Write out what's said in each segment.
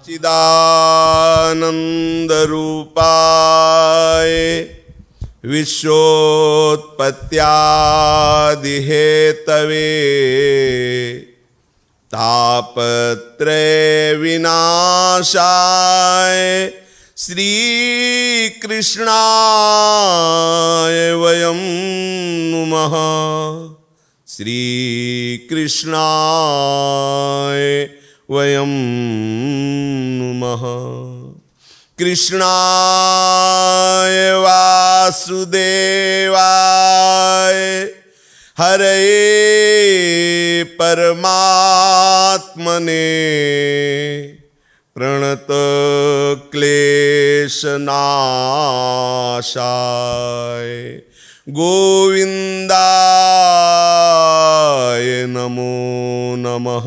चिदानंद रूपाय विश्वोत्पत्त्यादि Hathaway तापत्रय विनाशाय श्री कृष्णाय वयं नुमः। श्री कृष्णाय वयं नुमः। कृष्णाय वासुदेवाय हरये परमात्मने प्रणत क्लेशनाशाय गोविंदाय नमो नमः।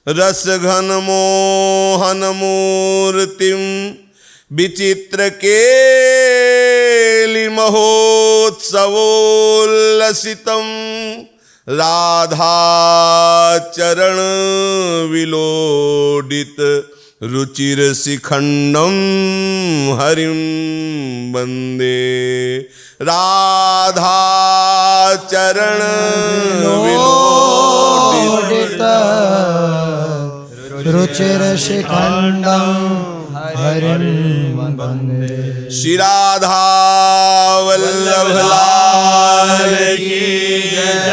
रसघन मोहन मूर्तिम विचित्र केलि महोत्सवोल्लसितम राधा चरण विलोडित रुचिर शिखंडम हरिम वंदे। राधा चरण विलोडित रुचिर शिखंडम हरिम वंदे। श्री राधा वल्लभ लाल की जय।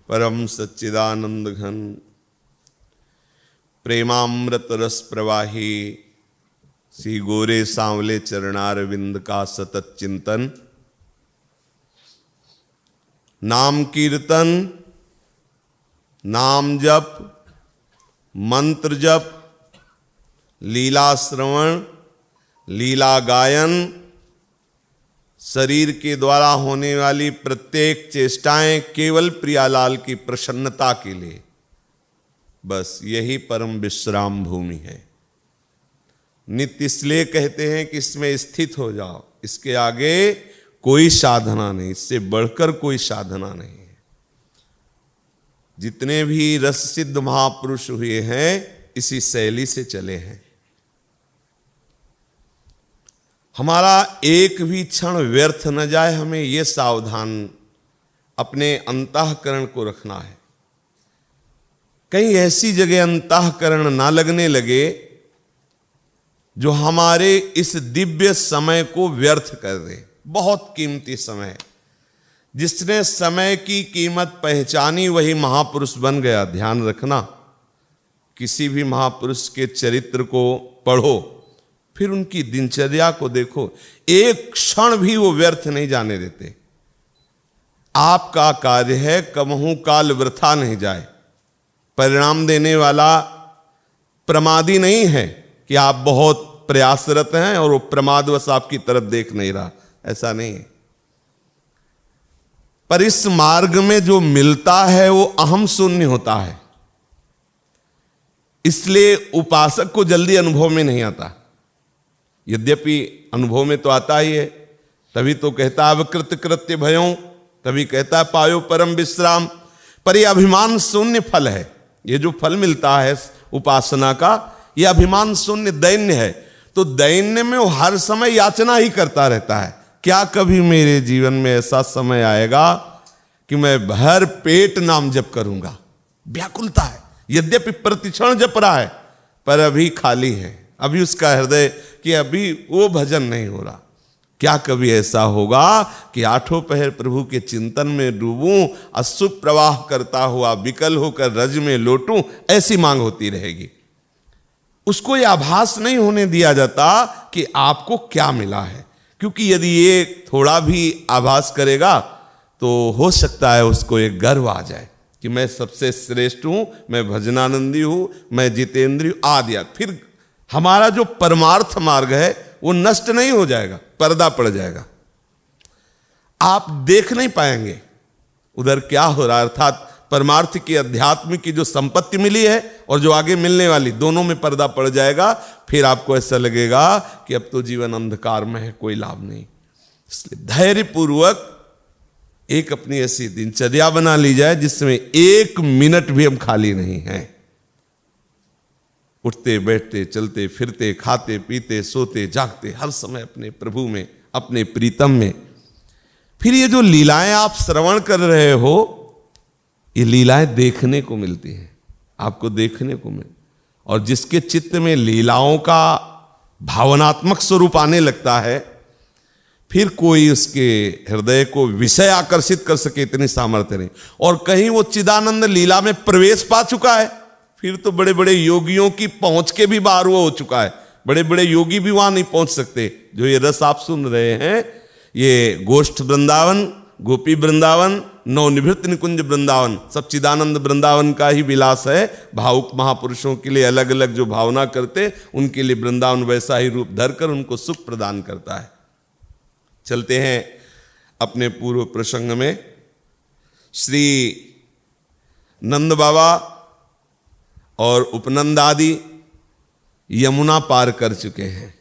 परम सच्चिदानंद घन प्रेमामृत रस प्रवाही श्री गोरे सांवले चरणारविंद का सतत चिंतन, नाम कीर्तन, नाम जप, मंत्र जप, लीला श्रवण, लीला गायन, शरीर के द्वारा होने वाली प्रत्येक चेष्टाएं केवल प्रियालाल की प्रसन्नता के लिए, बस यही परम विश्राम भूमि है। नित्य इसलिए कहते हैं कि इसमें स्थित हो जाओ, इसके आगे कोई साधना नहीं, इससे बढ़कर कोई साधना नहीं है। जितने भी रस सिद्ध महापुरुष हुए हैं इसी शैली से चले हैं। हमारा एक भी क्षण व्यर्थ न जाए, हमें यह सावधान अपने अंतःकरण को रखना है। कहीं ऐसी जगह अंतःकरण ना लगने लगे जो हमारे इस दिव्य समय को व्यर्थ कर दे। बहुत कीमती समय है। जिसने समय की कीमत पहचानी वही महापुरुष बन गया। ध्यान रखना, किसी भी महापुरुष के चरित्र को पढ़ो, फिर उनकी दिनचर्या को देखो, एक क्षण भी वो व्यर्थ नहीं जाने देते। आपका कार्य है कबहू काल वृथा नहीं जाए। परिणाम देने वाला प्रमादी नहीं है कि आप बहुत प्रयासरत हैं और वो प्रमादवश आपकी तरफ देख नहीं रहा, ऐसा नहीं है। पर इस मार्ग में जो मिलता है वो अहम शून्य होता है, इसलिए उपासक को जल्दी अनुभव में नहीं आता। यद्यपि अनुभव में तो आता ही है, तभी तो कहता है अवकृत कृत्य भयों, तभी कहता है पायो परम विश्राम। पर यह अभिमान शून्य फल है। ये जो फल मिलता है उपासना का, यह अभिमान शून्य दैन्य है। तो दैन्य में वो हर समय याचना ही करता रहता है, क्या कभी मेरे जीवन में ऐसा समय आएगा कि मैं भर पेट नाम जप करूंगा। व्याकुलता है, यद्यपि प्रतिक्षण जप रहा है पर अभी खाली है। अभी उसका हृदय कि अभी वो भजन नहीं हो रहा। क्या कभी ऐसा होगा कि आठों पहर प्रभु के चिंतन में डूबूं, अशुभ प्रवाह करता हुआ विकल होकर रज में लौटूं, ऐसी मांग होती रहेगी। उसको यह आभास नहीं होने दिया जाता कि आपको क्या मिला है, क्योंकि यदि ये थोड़ा भी आभास करेगा तो हो सकता है उसको एक गर्व आ जाए कि मैं सबसे श्रेष्ठ हूं, मैं भजनानंदी हूं, मैं जितेंद्रिय आदि। फिर हमारा जो परमार्थ मार्ग है वो नष्ट नहीं हो जाएगा, पर्दा पड़ जाएगा। आप देख नहीं पाएंगे उधर क्या हो रहा है। अर्थात परमार्थ की अध्यात्म की जो संपत्ति मिली है और जो आगे मिलने वाली, दोनों में पर्दा पड़ जाएगा। फिर आपको ऐसा लगेगा कि अब तो जीवन अंधकार में है, कोई लाभ नहीं। इसलिए धैर्यपूर्वक एक अपनी ऐसी दिनचर्या बना ली जाए जिसमें एक मिनट भी हम खाली नहीं हैं। उठते बैठते चलते फिरते खाते पीते सोते जागते हर समय अपने प्रभु में, अपने प्रीतम में। फिर ये जो लीलाएं आप श्रवण कर रहे हो, ये लीलाएं देखने को मिलती हैं, आपको देखने को मिल। और जिसके चित्त में लीलाओं का भावनात्मक स्वरूप आने लगता है, फिर कोई उसके हृदय को विषय आकर्षित कर सके इतनी सामर्थ्य नहीं। और कहीं वो चिदानंद लीला में प्रवेश पा चुका है, फिर तो बड़े बड़े योगियों की पहुंच के भी बाहर वो हो चुका है। बड़े बड़े योगी भी वहां नहीं पहुंच सकते। जो ये रस आप सुन रहे हैं, ये गोष्ठ वृंदावन, गोपी वृंदावन, नवनिवृत्त निकुंज वृंदावन, सब चिदानंद वृंदावन का ही विलास है। भावुक महापुरुषों के लिए अलग अलग जो भावना करते, उनके लिए वृंदावन वैसा ही रूप धरकर उनको सुख प्रदान करता है। चलते हैं अपने पूर्व प्रसंग में। श्री नंद बाबा और उपनंद आदि यमुना पार कर चुके हैं।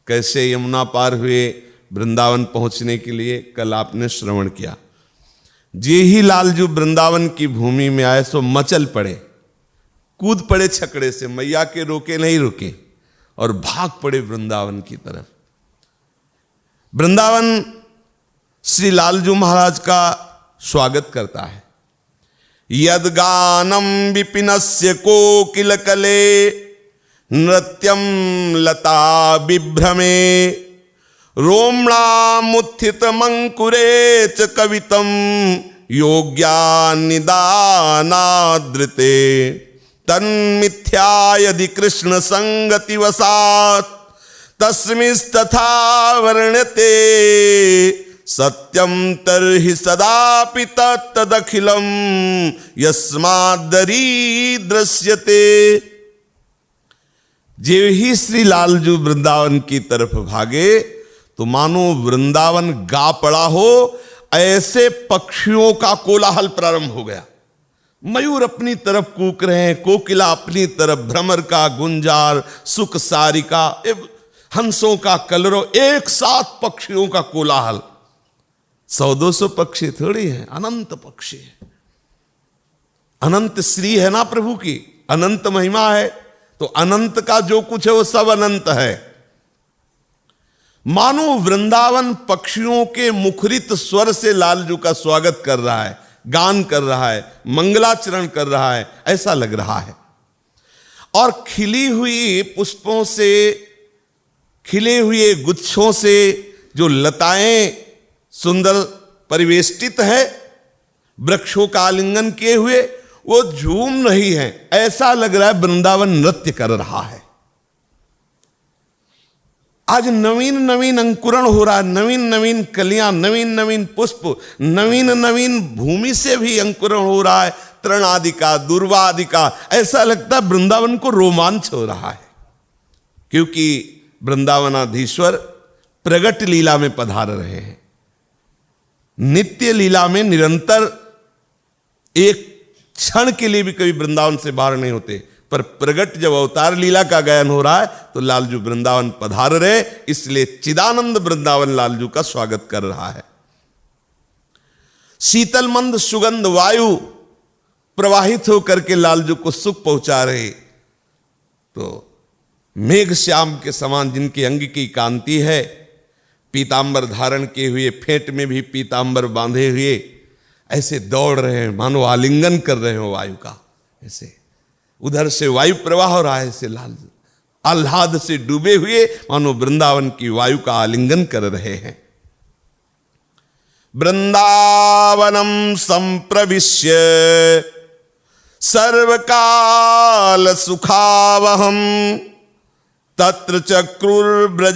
कैसे यमुना पार हुए वृंदावन पहुंचने के लिए, कल आपने श्रवण किया। जे ही लालजू वृंदावन की भूमि में आए सो मचल पड़े, कूद पड़े छकड़े से, मैया के रोके नहीं रुके और भाग पड़े वृंदावन की तरफ। वृंदावन श्री लालजू महाराज का स्वागत करता है। यद्गानम विपिनस्य कोकिल कले नृत्यम लता विभ्रमे रोम्णामुत्थित मंकुरे च कवितम योग्या निदानादृते तन्मिथ्या यदि कृष्ण संगति वसात् तस्मिस्तथा वर्ण्यते सत्यम तर्हि सदापि तदखिलम यस्माद्दरी दृश्यते। जे ही श्री लालजू वृंदावन की तरफ भागे तो मानो वृंदावन गा पड़ा हो, ऐसे पक्षियों का कोलाहल प्रारंभ हो गया। मयूर अपनी तरफ कूक रहे हैं, कोकिला अपनी तरफ, भ्रमर का गुंजार, सुख सारिका, हंसों का कलरव, एक साथ पक्षियों का कोलाहल। 100-200 पक्षी थोड़ी हैं, अनंत पक्षी है। अनंत श्री है ना प्रभु की, अनंत महिमा है, तो अनंत का जो कुछ है वो सब अनंत है। मानो वृंदावन पक्षियों के मुखरित स्वर से लालजू का स्वागत कर रहा है, गान कर रहा है, मंगलाचरण कर रहा है, ऐसा लग रहा है। और खिली हुई पुष्पों से, खिले हुए गुच्छों से जो लताएं सुंदर परिवेष्टित है, वृक्षों का आलिंगन किए हुए, वो झूम रही हैं। ऐसा लग रहा है वृंदावन नृत्य कर रहा है। आज नवीन नवीन अंकुरण हो रहा है, नवीन नवीन कलियां, नवीन नवीन पुष्प, नवीन नवीन भूमि से भी अंकुरण हो रहा है, तृण आदि का, दूर्वा आदि का। ऐसा लगता है वृंदावन को रोमांच हो रहा है, क्योंकि वृंदावनाधीश्वर प्रगट लीला में पधार रहे हैं। नित्य लीला में निरंतर, एक क्षण के लिए भी कभी वृंदावन से बाहर नहीं होते, पर प्रगट जब अवतार लीला का गायन हो रहा है तो लालजू वृंदावन पधार रहे, इसलिए चिदानंद वृंदावन लालजू का स्वागत कर रहा है। शीतल मंद सुगंध वायु प्रवाहित होकर के लालजू को सुख पहुंचा रहे। तो मेघ श्याम के समान जिनकी अंग की कांति है, पीतांबर धारण किए हुए, फेंट में भी पीतांबर बांधे हुए, ऐसे दौड़ रहे हैं, मानो आलिंगन कर रहे हो वायु का। ऐसे उधर से वायु प्रवाह हो रहा है, ऐसे लाल आह्लाद से डूबे हुए मानो वृंदावन की वायु का आलिंगन कर रहे हैं। वृंदावनम संप्रविश्य सर्वकाल सुखावहम तत्र चक्रुर्ब्रजावासम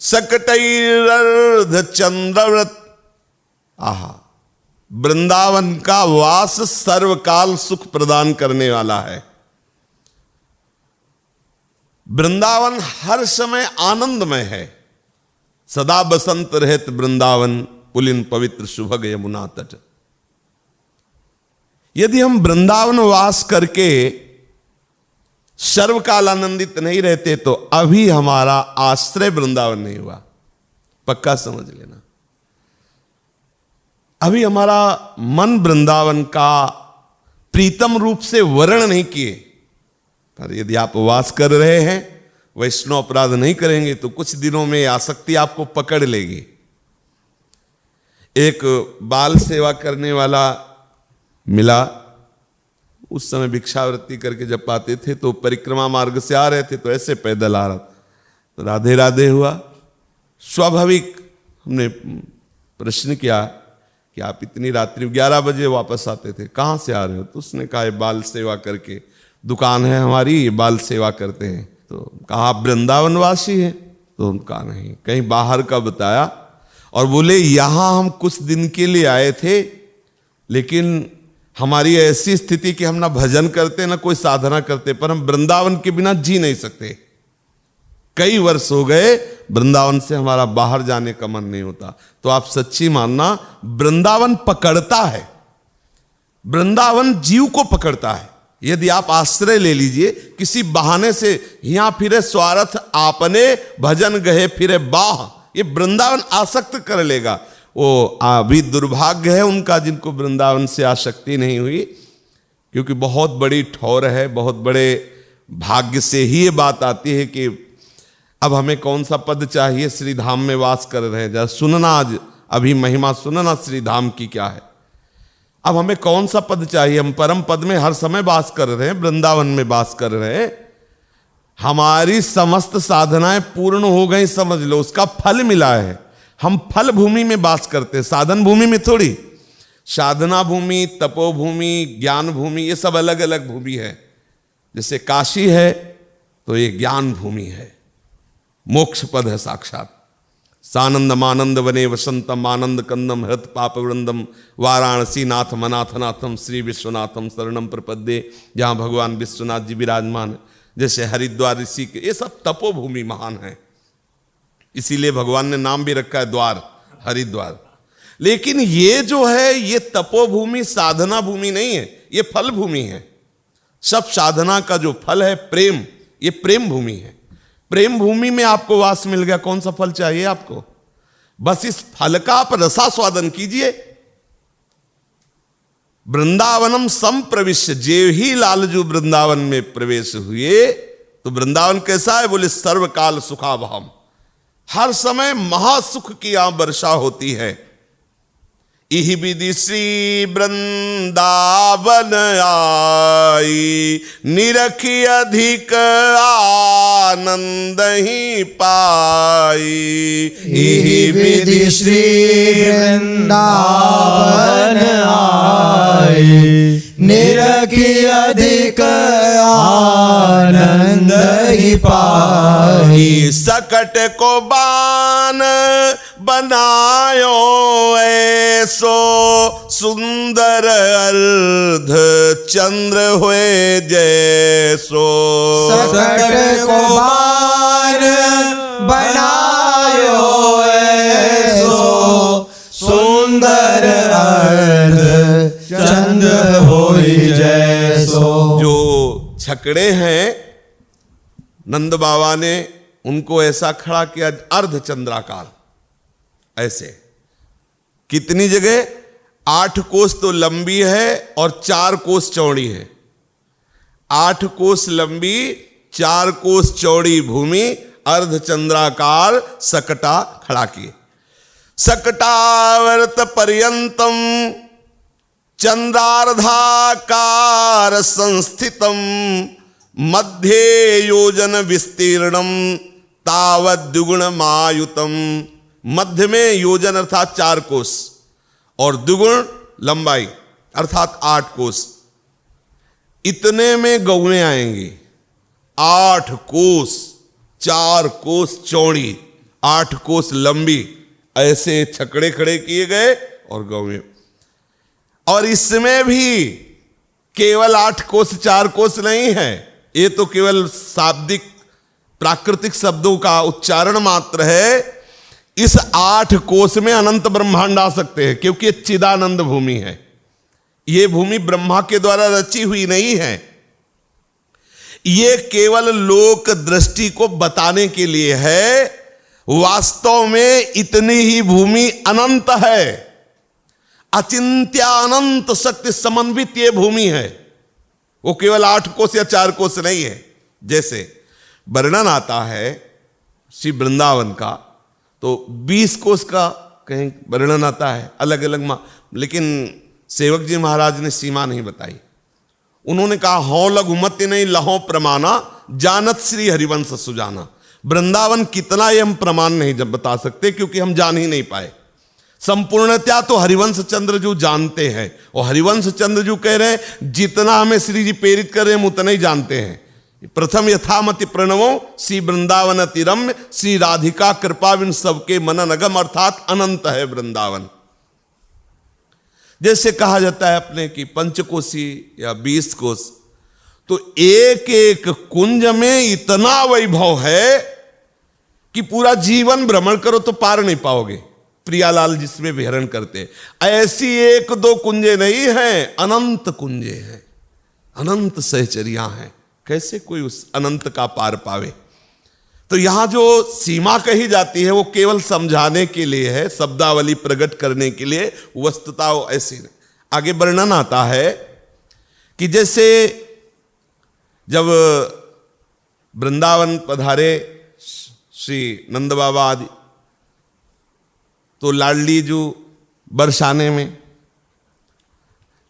सकटैरर्ध चंद्रव्रत। आहा, वृंदावन का वास सर्वकाल सुख प्रदान करने वाला है। वृंदावन हर समय आनंदमय है। सदा बसंत रहत वृंदावन पुलिन पवित्र सुभग यमुना तट। यदि हम वृंदावन वास करके सर्वकाल आनंदित नहीं रहते तो अभी हमारा आश्रय वृंदावन नहीं हुआ, पक्का समझ लेना। अभी हमारा मन वृंदावन का प्रीतम रूप से वर्ण नहीं किए। पर यदि आप वास कर रहे हैं, वैष्णव अपराध नहीं करेंगे तो कुछ दिनों में आसक्ति आपको पकड़ लेगी। एक बाल सेवा करने वाला मिला, उस समय भिक्षावृत्ति करके जब पाते थे तो परिक्रमा मार्ग से आ रहे थे, तो ऐसे पैदल आ रहा तो राधे राधे हुआ। स्वाभाविक हमने प्रश्न किया कि आप इतनी रात्रि 11 बजे वापस आते थे, कहाँ से आ रहे हो? तो उसने कहा बाल सेवा करके, दुकान है हमारी, ये बाल सेवा करते हैं। तो कहा आप वृंदावनवासी हैं? तो उनका नहीं, कहीं बाहर का बताया। और बोले यहाँ हम कुछ दिन के लिए आए थे, लेकिन हमारी ऐसी स्थिति कि हम ना भजन करते ना कोई साधना करते, पर हम वृंदावन के बिना जी नहीं सकते। कई वर्ष हो गए वृंदावन से हमारा बाहर जाने का मन नहीं होता। तो आप सच्ची मानना, वृंदावन पकड़ता है, वृंदावन जीव को पकड़ता है। यदि आप आश्रय ले लीजिए, किसी बहाने से यहां फिरे स्वार्थ आपने, भजन गए फिरे बाह, ये वृंदावन आसक्त कर लेगा। वो अभी दुर्भाग्य है उनका जिनको वृंदावन से आसक्ति नहीं हुई, क्योंकि बहुत बड़ी ठौर है, बहुत बड़े भाग्य से ही ये बात आती है कि अब हमें कौन सा पद चाहिए, श्री धाम में वास कर रहे हैं। जरा सुनना, आज अभी महिमा सुनना श्री धाम की क्या है। अब हमें कौन सा पद चाहिए? हम परम पद में हर समय वास कर रहे हैं, वृंदावन में वास कर रहे हैं। हमारी समस्त साधनाएं पूर्ण हो गई, समझ लो, उसका फल मिला है। हम फल भूमि में वास करते हैं, साधन भूमि में थोड़ी। साधना भूमि, तपोभूमि, ज्ञान भूमि, ये सब अलग अलग भूमि है। जैसे काशी है तो ये ज्ञान भूमि है, मोक्ष पद है साक्षात। सानंदम आनंद वने वसंतम आनंद कंदम हृत पाप वृंदम वाराणसी नाथ मनाथनाथम श्री विश्वनाथम शरणम प्रपद्ये, जहाँ भगवान विश्वनाथ जी विराजमान है। जैसे हरिद्वार, ऋषि के, ये सब तपोभूमि महान है, इसीलिए भगवान ने नाम भी रखा है द्वार, हरिद्वार। लेकिन ये जो है ये तपोभूमि साधना भूमि नहीं है, ये फल भूमि है। सब साधना का जो फल है प्रेम, ये प्रेम भूमि है। प्रेम भूमि में आपको वास मिल गया, कौन सा फल चाहिए आपको? बस इस फल का आप रसास्वादन कीजिए। वृंदावनम संप्रविश्य, जेव ही लालजू वृंदावन में प्रवेश हुए तो वृंदावन कैसा है? बोले सर्वकाल सुखावहम, हर समय महासुख की यहां वर्षा होती है। इहि विधि श्री वृंदावन आई, निरखी अधिक आनंद ही पाई। इहि विधि श्री वृंदावन आई, निरखी अधिक आनंद ही पाई। सकट को बान बनायो ऐसो, सुंदर अर्ध चंद्र हुए जैसो। सकट को बान बनायो ऐसो, सुंदर अर्ध चंद्र होई जैसो। जो छकड़े हैं नंद बाबा ने उनको ऐसा खड़ा किया, अर्ध चंद्राकार, ऐसे। कितनी जगह? 8 कोस तो लंबी है और 4 कोस चौड़ी है। 8 कोस लंबी, 4 कोस चौड़ी भूमि, अर्ध चंद्राकार सकटा खड़ा किए। सकटावर्त पर्यंतम चंद्रार्धाकार संस्थितम, मध्ये योजन विस्तीर्णम तावत द्विगुण मायुतम। मध्य में योजन अर्थात 4 कोस और द्विगुण लंबाई अर्थात 8 कोस। इतने में गौएं आएंगी। 8 कोस, 4 कोस चौड़ी, 8 कोस लंबी, ऐसे छकड़े खड़े किए गए और गौएं। और इसमें भी केवल 8 कोस 4 कोस नहीं है, ये तो केवल शाब्दिक प्राकृतिक शब्दों का उच्चारण मात्र है। इस 8 कोस में अनंत ब्रह्मांड आ सकते हैं, क्योंकि चिदानंद भूमि है। ये भूमि ब्रह्मा के द्वारा रची हुई नहीं है, ये केवल लोक दृष्टि को बताने के लिए है। वास्तव में इतनी ही भूमि अनंत है, अचिंत्य अनंत शक्ति समन्वित ये भूमि है। वो केवल 8 कोस या 4 कोस नहीं है। जैसे वर्णन आता है श्री वृंदावन का तो 20 कोस का कहीं वर्णन आता है अलग अलग, लेकिन सेवक जी महाराज ने सीमा नहीं बताई। उन्होंने कहा हौ लघुमति नहीं लहो प्रमाणा जानत श्री हरिवंश सुजाना। वृंदावन कितना ये हम प्रमाण नहीं जब बता सकते, क्योंकि हम जान ही नहीं पाए। संपूर्णतया तो हरिवंश चंद्र जो जानते हैं, और हरिवंश चंद्र जो कह रहे हैं जितना हमें श्री जी प्रेरित कर रहे हैं हम उतना ही जानते हैं। प्रथम यथामति प्रणवो श्री वृंदावन तिरम्य श्री राधिका कृपा विन सबके मनन अगम, अर्थात अनंत है वृंदावन। जैसे कहा जाता है अपने की पंचकोशी या 20 कोश, तो एक एक कुंज में इतना वैभव है कि पूरा जीवन भ्रमण करो तो पार नहीं पाओगे। प्रियालाल जिसमें विहरण करते, ऐसी 1-2 कुंजे नहीं हैं, अनंत कुंजे हैं, अनंत सहचरियां हैं। कैसे कोई उस अनंत का पार पावे? तो यहां जो सीमा कही जाती है वो केवल समझाने के लिए है, शब्दावली प्रकट करने के लिए, वस्तुता ऐसी नहीं। आगे वर्णन आता है कि जैसे जब वृंदावन पधारे श्री नंद बाबा आदि, तो लाडली जू बरसाने में,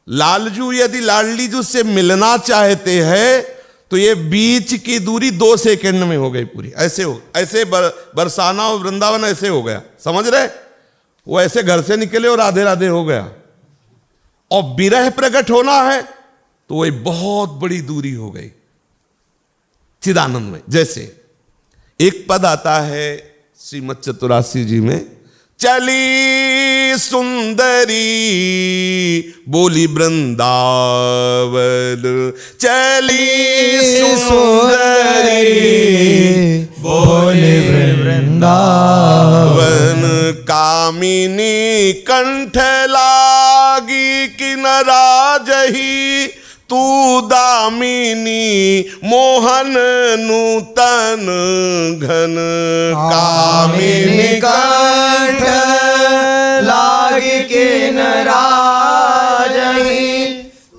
लालजू यदि लाडली जू से मिलना चाहते हैं तो ये बीच की दूरी 2 सेकंड में हो गई पूरी। ऐसे बरसाना और वृंदावन ऐसे हो गया, समझ रहे? वो ऐसे घर से निकले और राधे राधे हो गया। और विरह प्रकट होना है तो वही बहुत बड़ी दूरी हो गई चिदानंद में। जैसे एक पद आता है श्रीमद चतुरासी जी में, चली सुंदरी बोली वृंदावन, चली सुंदरी बोली वृंदावन, कामिनी कंठ लागी किनरा जही, तू दामिनी मोहन नूतन घन, कामिनी कंठ लागी किनरा जही,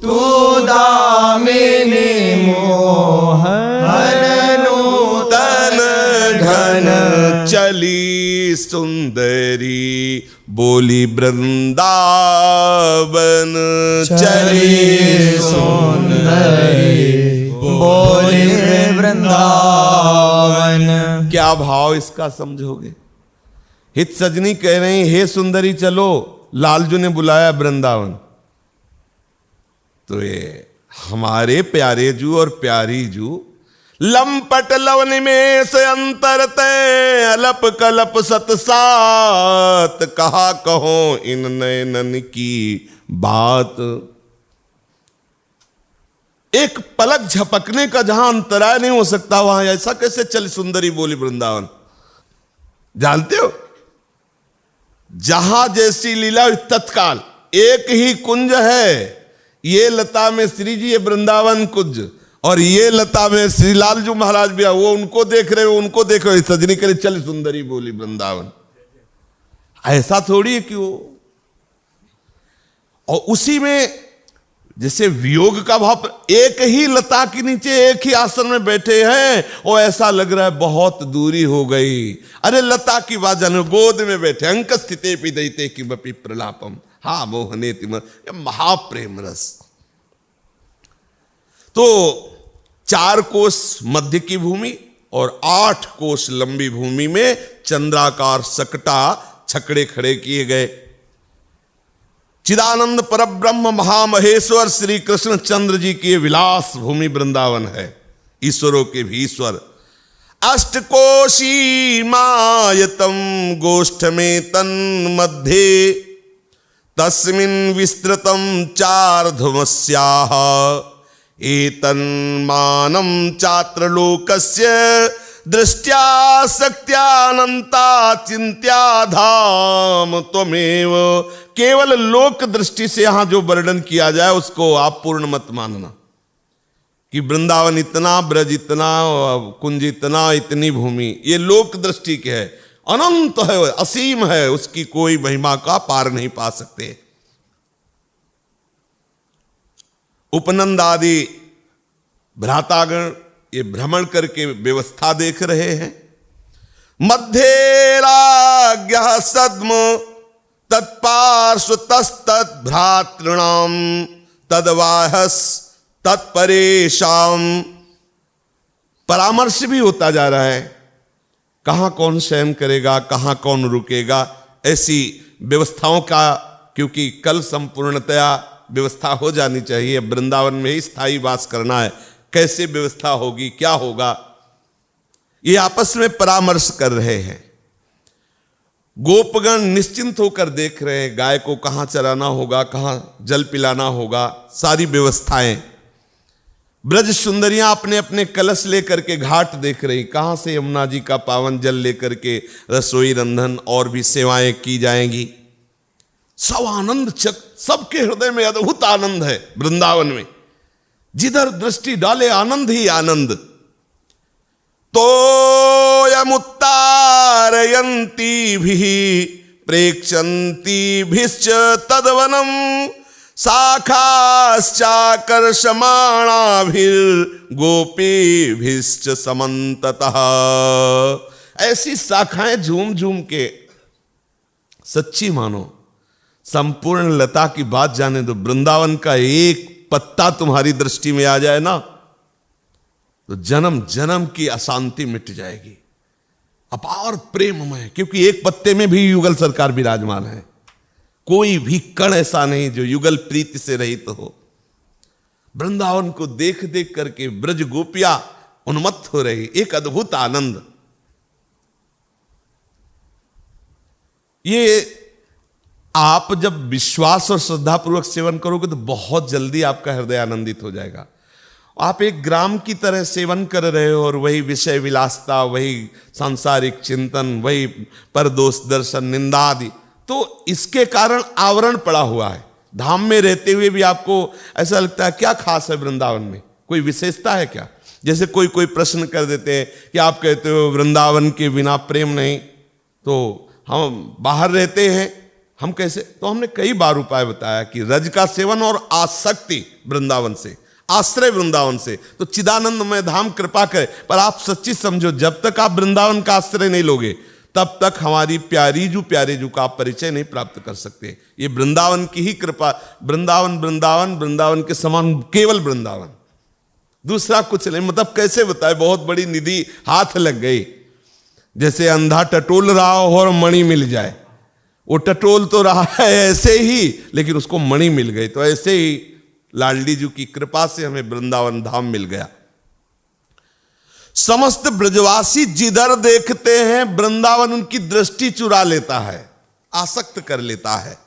तू दामिनी मोहन नूतन घन, चली सुंदरी बोली वृंदावन, चली सुंदरी बोली वृंदावन। क्या भाव इसका समझोगे? हित सजनी कह रहे हैं हे सुंदरी चलो, लालजू ने बुलाया वृंदावन। तो ये हमारे प्यारे जू और प्यारी जू लंपट लवन में से अंतर तय, अलप कलप सतसात, कहा कहो इन नयनन की बात। एक पलक झपकने का जहां अंतराय नहीं हो सकता वहां ऐसा कैसे चली सुंदरी बोली वृंदावन? जानते हो जहां जैसी लीला तत्काल एक ही कुंज है। ये लता में श्री जी ये वृंदावन कुंज, और ये लता में श्री लालजू महाराज भी, वो उनको देख रहे हो, उनको देख रहे हो, सजनी करे चल सुंदरी बोली वृंदावन। ऐसा थोड़ी है कि वो, और उसी में जैसे वियोग का भाव, एक ही लता के नीचे एक ही आसन में बैठे हैं और ऐसा लग रहा है बहुत दूरी हो गई। अरे लता की बात जानो, गोद में बैठे, अंक स्थिते पिदयते कि बपि प्रलापम, हा मोहने तिम, महाप्रेम रस। तो 4 कोस मध्य की भूमि और 8 कोस लंबी भूमि में चंद्राकार सकटा छकड़े खड़े किए गए। चिदानंद परब्रह्म महामहेश्वर श्री कृष्ण चंद्र जी की विलास भूमि वृंदावन है, ईश्वरों के भी ईश्वर। अष्टकोशी मायतम गोष्ठ में तन्मध्ये, तस्मिन् विस्तृतम 4 धुमस्याः, एतन्मानं चात्रलोकस्य दृष्ट्या शक्त्यानंता चिंत्या धाम त्वमेव। केवल लोक दृष्टि से यहां जो वर्णन किया जाए उसको आप पूर्ण मत मानना कि वृंदावन इतना, ब्रज इतना, कुंज इतना, इतनी भूमि, ये लोक दृष्टि के है। अनंत है, असीम है, उसकी कोई महिमा का पार नहीं पा सकते। उपनंद आदि भ्रातागण ये भ्रमण करके व्यवस्था देख रहे हैं। मध्ये राज्ञः सद्म तत्पार्श्वतस्तत् भ्रातॄणाम तद्वाहस तत्परेशाम। परामर्श भी होता जा रहा है, कहां कौन शयन करेगा, कहां कौन रुकेगा, ऐसी व्यवस्थाओं का, क्योंकि कल संपूर्णतया व्यवस्था हो जानी चाहिए। वृंदावन में ही स्थायी वास करना है, कैसे व्यवस्था होगी, क्या होगा, ये आपस में परामर्श कर रहे हैं। गोपगण निश्चिंत होकर देख रहे हैं, गाय को कहां चराना होगा, कहां जल पिलाना होगा, सारी व्यवस्थाएं। ब्रज सुंदरियां अपने अपने कलश लेकर के घाट देख रही, कहां से यमुना जी का पावन जल लेकर के रसोई रंधन और भी सेवाएं की जाएंगी। सब आनंद सबके हृदय में अद्भुत आनंद है। वृंदावन में जिधर दृष्टि डाले आनंद ही आनंद। तोयमुत्तारयन्ती भी प्रेक्षन्ती भिश्च तद्वनम शाखाश्चाकर्षमाणाभिर्गोपीभिश्च समन्ततः। ऐसी शाखाएं झूम झूम के, सच्ची मानो, संपूर्ण लता की बात जाने दो, वृंदावन का एक पत्ता तुम्हारी दृष्टि में आ जाए ना तो जन्म जन्म की अशांति मिट जाएगी। अपार प्रेममय, क्योंकि एक पत्ते में भी युगल सरकार विराजमान है। कोई भी कण ऐसा नहीं जो युगल प्रीति से रहित हो। वृंदावन को देख देख करके ब्रज गोपियां उन्मत्त हो रही, एक अद्भुत आनंद। ये आप जब विश्वास और श्रद्धापूर्वक सेवन करोगे तो बहुत जल्दी आपका हृदय आनंदित हो जाएगा। आप एक ग्राम की तरह सेवन कर रहे हो और वही विषय विलासता, वही सांसारिक चिंतन, वही परदोष दर्शन, निंदा आदि, तो इसके कारण आवरण पड़ा हुआ है। धाम में रहते हुए भी आपको ऐसा लगता है क्या खास है वृंदावन में, कोई विशेषता है क्या। जैसे कोई कोई प्रश्न कर देते हैं कि आप कहते हो वृंदावन के बिना प्रेम नहीं, तो हम बाहर रहते हैं, हम कैसे। तो हमने कई बार उपाय बताया कि रज का सेवन और आसक्ति वृंदावन से, आश्रय वृंदावन से, तो चिदानंदमय धाम कृपा करे। पर आप सच्ची समझो, जब तक आप वृंदावन का आश्रय नहीं लोगे तब तक हमारी प्यारी जू प्यारे जू का आप परिचय नहीं प्राप्त कर सकते। ये वृंदावन की ही कृपा। वृंदावन वृंदावन वृंदावन के समान केवल वृंदावन, दूसरा कुछ नहीं। मतलब कैसे बताए, बहुत बड़ी निधि हाथ लग गई। जैसे अंधा टटोल रहा हो और मणि मिल जाए, वो टटोल तो रहा है ऐसे ही, लेकिन उसको मणि मिल गई। तो ऐसे ही लाडली जी की कृपा से हमें वृंदावन धाम मिल गया। समस्त ब्रजवासी जिधर देखते हैं वृंदावन उनकी दृष्टि चुरा लेता है, आसक्त कर लेता है।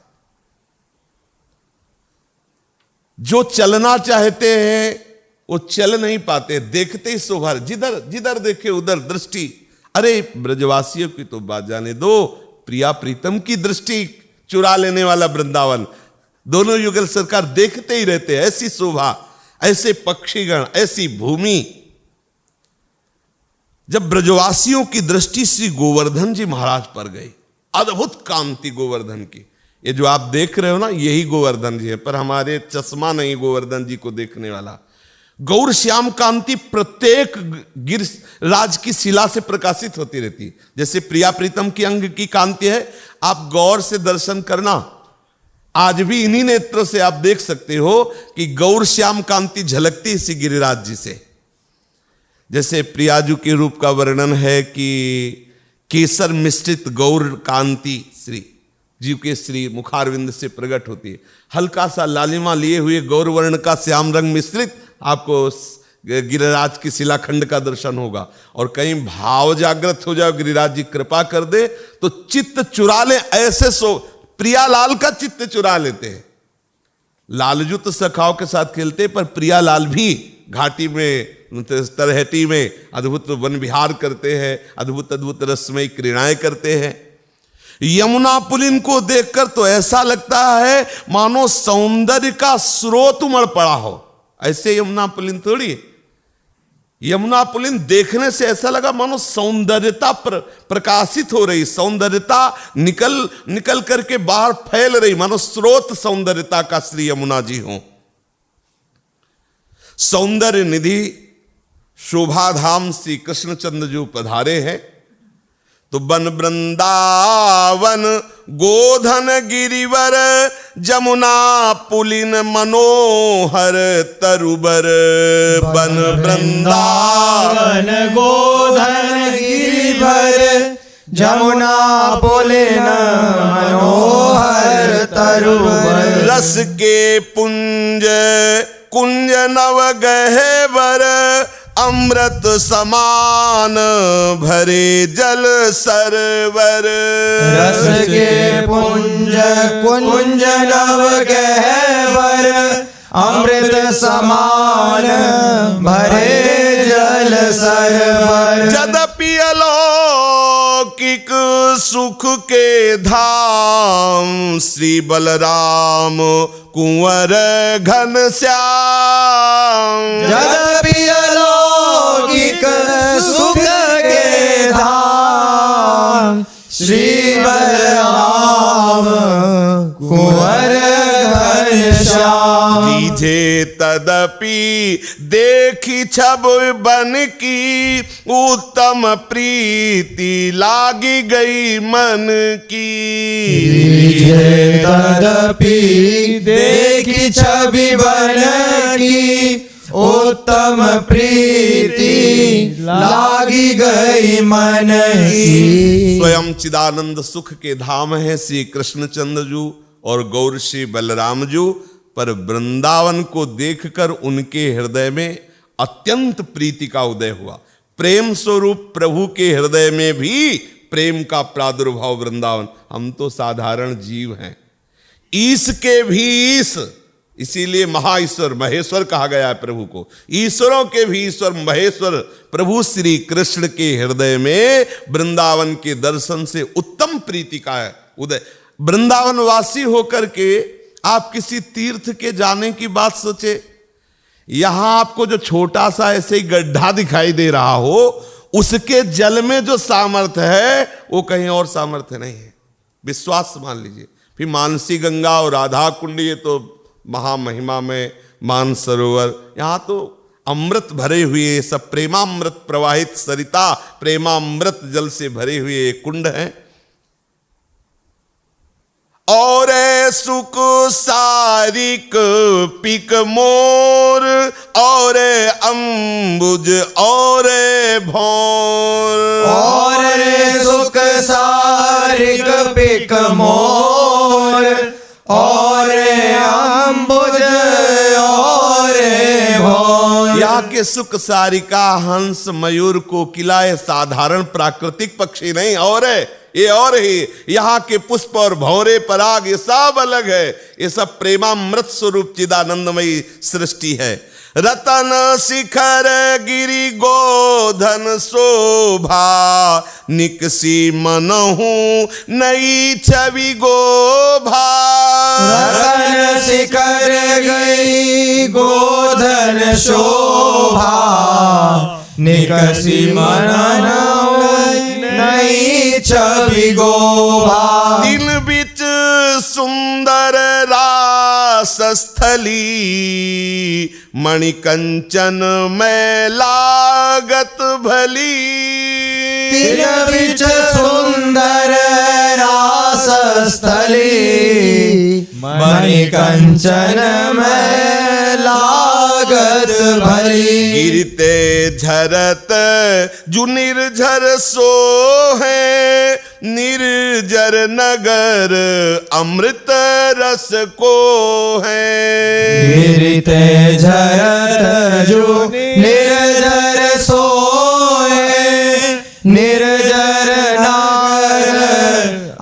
जो चलना चाहते हैं वो चल नहीं पाते, देखते ही शोभा, जिधर जिधर देखे उधर दृष्टि। अरे ब्रजवासियों की तो बात जाने दो, प्रिया प्रीतम की दृष्टि चुरा लेने वाला वृंदावन। दोनों युगल सरकार देखते ही रहते हैं, ऐसी शोभा, ऐसे पक्षीगण, ऐसी भूमि। जब ब्रजवासियों की दृष्टि श्री गोवर्धन जी महाराज पर गई, अद्भुत कांति गोवर्धन की। ये जो आप देख रहे हो ना, यही गोवर्धन जी है, पर हमारे चश्मा नहीं गोवर्धन जी को देखने वाला। गौर श्याम कांति प्रत्येक गिरिराज की शिला से प्रकाशित होती रहती। जैसे प्रिया प्रीतम की अंग की कांति है, आप गौर से दर्शन करना, आज भी इन्हीं नेत्रों से आप देख सकते हो कि गौर श्याम कांति झलकती इसी गिरिराज जी से। जैसे प्रियाजू के रूप का वर्णन है कि केसर मिश्रित गौर कांति श्री जीव के श्री मुखारविंद से प्रकट होती है। हल्का सा लालिमा लिए हुए गौर वर्ण का श्याम रंग मिश्रित आपको गिरिराज की शिलाखंड का दर्शन होगा। और कहीं भाव जागृत हो जाए, गिरिराज जी कृपा कर दे तो चित्त चुरा ले, ऐसे सो प्रियालाल का चित्त चुरा लेते हैं। लालजू तो सखाओं के साथ खेलते, पर प्रियालाल भी घाटी में, तरहटी में अद्भुत वन विहार करते हैं, अद्भुत अद्भुत रसमयी क्रीड़ाएं करते हैं। यमुना पुलिन को देखकर तो ऐसा लगता है मानो सौंदर्य का स्रोत उमड़ पड़ा हो। ऐसे यमुना पुलिन थोड़ी, यमुना पुलिन देखने से ऐसा लगा मानो सौंदर्यता प्रकाशित हो रही, सौंदर्यता निकल करके बाहर फैल रही, मानो स्रोत सौंदर्यता का श्री यमुना जी हो। सौंदर्य निधि शोभाधाम श्री कृष्णचंद्र जो पधारे हैं, तो बन वृंदावन गोधन गिरिवर जमुना पुलिन मनोहर तरुबर। बन वृंदावन गोधन गिरिवर जमुना पुलिन मनोहर तरुवर। रस के पुंज कुंज नव गहवर अमृत समान भरे जल सरोवर। रस के पुंज कुंज नव गहवर अमृत समान भरे जल सरोवर। यद्यपि अलौकिक सुख के धाम श्री बलराम कुंवर घनश्याम। यद्यपि अलौकिक सुख के धाम श्री बलराम कुंवर घनश्याम। दीजे तदपि देखी छब बन की उत्तम प्रीति लागी गई मन की। तदपि देखी छवि बन की उत्तम प्रीति लागी गई मन की। स्वयं चिदानंद सुख के धाम है श्री कृष्णचंद्र जू और गौर श्री बलराम जू, पर वृंदावन को देखकर उनके हृदय में अत्यंत प्रीति का उदय हुआ। प्रेम स्वरूप प्रभु के हृदय में भी प्रेम का प्रादुर्भाव वृंदावन। हम तो साधारण जीव हैं, ईश के भी ईश, इसीलिए महाईश्वर महेश्वर कहा गया है प्रभु को। ईश्वरों के भी ईश्वर महेश्वर प्रभु श्री कृष्ण के हृदय में वृंदावन के दर्शन से उत्तम प्रीति का है उदय। वृंदावन वासी होकर के आप किसी तीर्थ के जाने की बात सोचे, यहां आपको जो छोटा सा ऐसे ही गड्ढा दिखाई दे रहा हो, उसके जल में जो सामर्थ्य है वो कहीं और सामर्थ्य नहीं है। विश्वास मान लीजिए। फिर मानसी गंगा और राधा कुंड, ये तो महामहिमा में मान सरोवर, यहां तो अमृत भरे हुए सब प्रेमामृत प्रवाहित सरिता, प्रेमामृत जल से भरे हुए कुंड हैं। और सुख सारिक पिक मोर और अम्बुज और भौर। और सुख सारिक पिक मोर और अम्बुज और भौर। यहाँ के सुख सारिका हंस मयूर कोकिला ये साधारण प्राकृतिक पक्षी नहीं, और ये और ही यहाँ के पुष्प और भौरे पराग ये सब अलग है। ये सब प्रेमामृत स्वरूप चिदानंदमयी सृष्टि है। रतन शिखर गिरि गोधन शोभा निकसी मनहु नई छवि गोभा। रतन शिखर गई गोधन शोभा निकसी मनहु नई छवि गोभा। दिन बिच सुंदर रास स्थली मणिकंचन में लागत भली। दिन बिच सुंदर रास स्थली मणिकंचन में लागत भली। गिरते झरत जु निर्झर सो है निर्जर नगर अमृत रस को है। गिरते झरत जु निर्जर सोए निर्जर नगर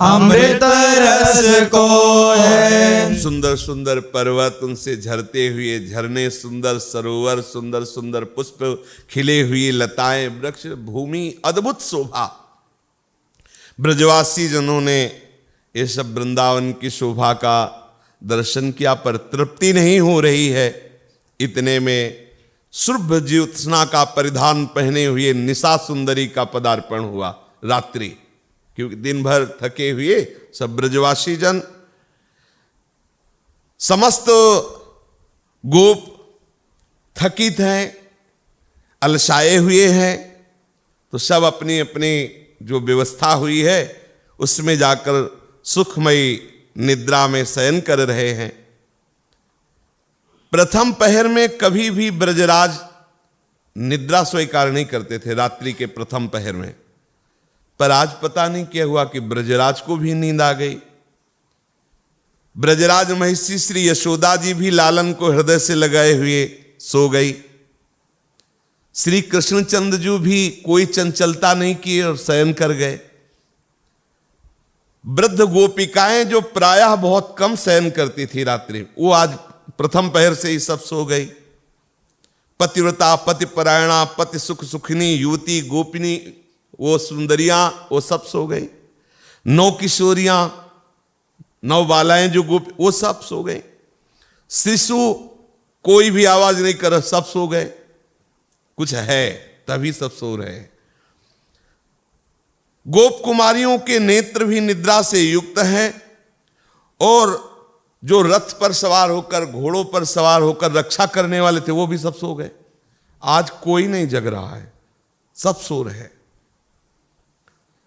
अमृत रस को है। सुंदर सुंदर पर्वत, उनसे झरते हुए झरने, सुंदर सरोवर, सुंदर सुंदर पुष्प, खिले हुए लताएं, वृक्ष, भूमि, अद्भुत शोभा। ब्रजवासी जनों ने ये सब वृंदावन की शोभा का दर्शन किया, पर तृप्ति नहीं हो रही है। इतने में शुभ ज्योत्सना का परिधान पहने हुए निशा सुंदरी का पदार्पण हुआ रात्रि, क्योंकि दिन भर थके हुए सब ब्रजवासी जन, समस्त गोप थकित हैं, अलसाए हुए हैं, तो सब अपनी अपनी जो व्यवस्था हुई है उसमें जाकर सुखमयी निद्रा में शयन कर रहे हैं। प्रथम पहर में कभी भी ब्रजराज निद्रा स्वीकार नहीं करते थे, रात्रि के प्रथम पहर में। पर आज पता नहीं क्या हुआ कि ब्रजराज को भी नींद आ गई। ब्रजराज महिषी श्री यशोदा जी भी लालन को हृदय से लगाए हुए सो गई। श्री कृष्णचंद्र जी भी कोई चंचलता नहीं की और शयन कर गए। वृद्ध गोपिकाएं जो प्रायः बहुत कम शयन करती थी रात्रि, वो आज प्रथम पहर से ही सब सो गई। पतिव्रता, पतिपरायणा, पति सुख सुखिनी युवती गोपिनी, वो सुंदरियां, वो सब सो गई। 9 किशोरियां, 9 बालाएं जो गोपी, वो सब सो गए। शिशु कोई भी आवाज नहीं कर, सब सो गए। कुछ है तभी सब सो रहे हैं। गोप कुमारियों के नेत्र भी निद्रा से युक्त हैं और जो रथ पर सवार होकर, घोड़ों पर सवार होकर रक्षा करने वाले थे, वो भी सब सो गए। आज कोई नहीं जग रहा है, सब सो रहे हैं।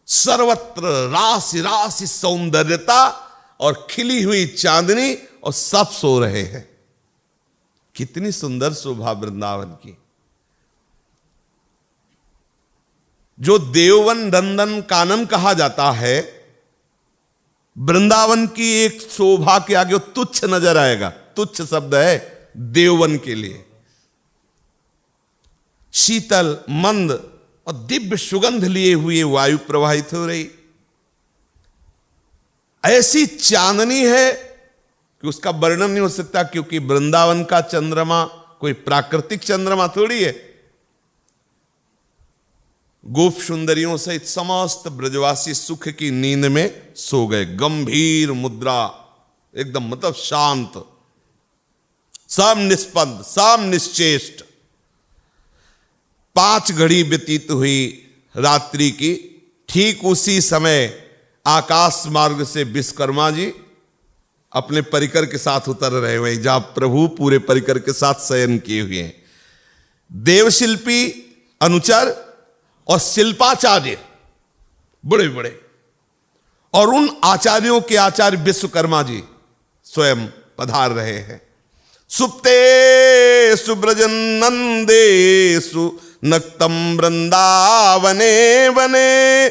सर्वत्र राशि राशि सौंदर्यता और खिली हुई चांदनी, और सब सो रहे हैं। कितनी सुंदर शोभा वृंदावन की। जो देववन नंदन कानन कहा जाता है, वृंदावन की एक शोभा के आगे वो तुच्छ नजर आएगा। तुच्छ शब्द है देववन के लिए। शीतल मंद और दिव्य सुगंध लिए हुए वायु प्रवाहित हो रही, ऐसी चांदनी है कि उसका वर्णन नहीं हो सकता, क्योंकि वृंदावन का चंद्रमा कोई प्राकृतिक चंद्रमा थोड़ी है। गोप सुंदरियों सहित समस्त ब्रजवासी सुख की नींद में सो गए। गंभीर मुद्रा, एकदम मतलब शांत, सब निष्पंद, सब निश्चेष्ट। 5 घड़ी व्यतीत हुई रात्रि की। ठीक उसी समय आकाश मार्ग से विश्वकर्मा जी अपने परिकर के साथ उतर रहे हुए, जहां प्रभु पूरे परिकर के साथ शयन किए हुए हैं। देवशिल्पी अनुचर और शिल्पाचार्य बड़े बड़े, और उन आचार्यों के आचार्य विश्वकर्मा जी स्वयं पधार रहे हैं। सुप्ते सुब्रजन नंदेसु नक्तम वृंदावने वने,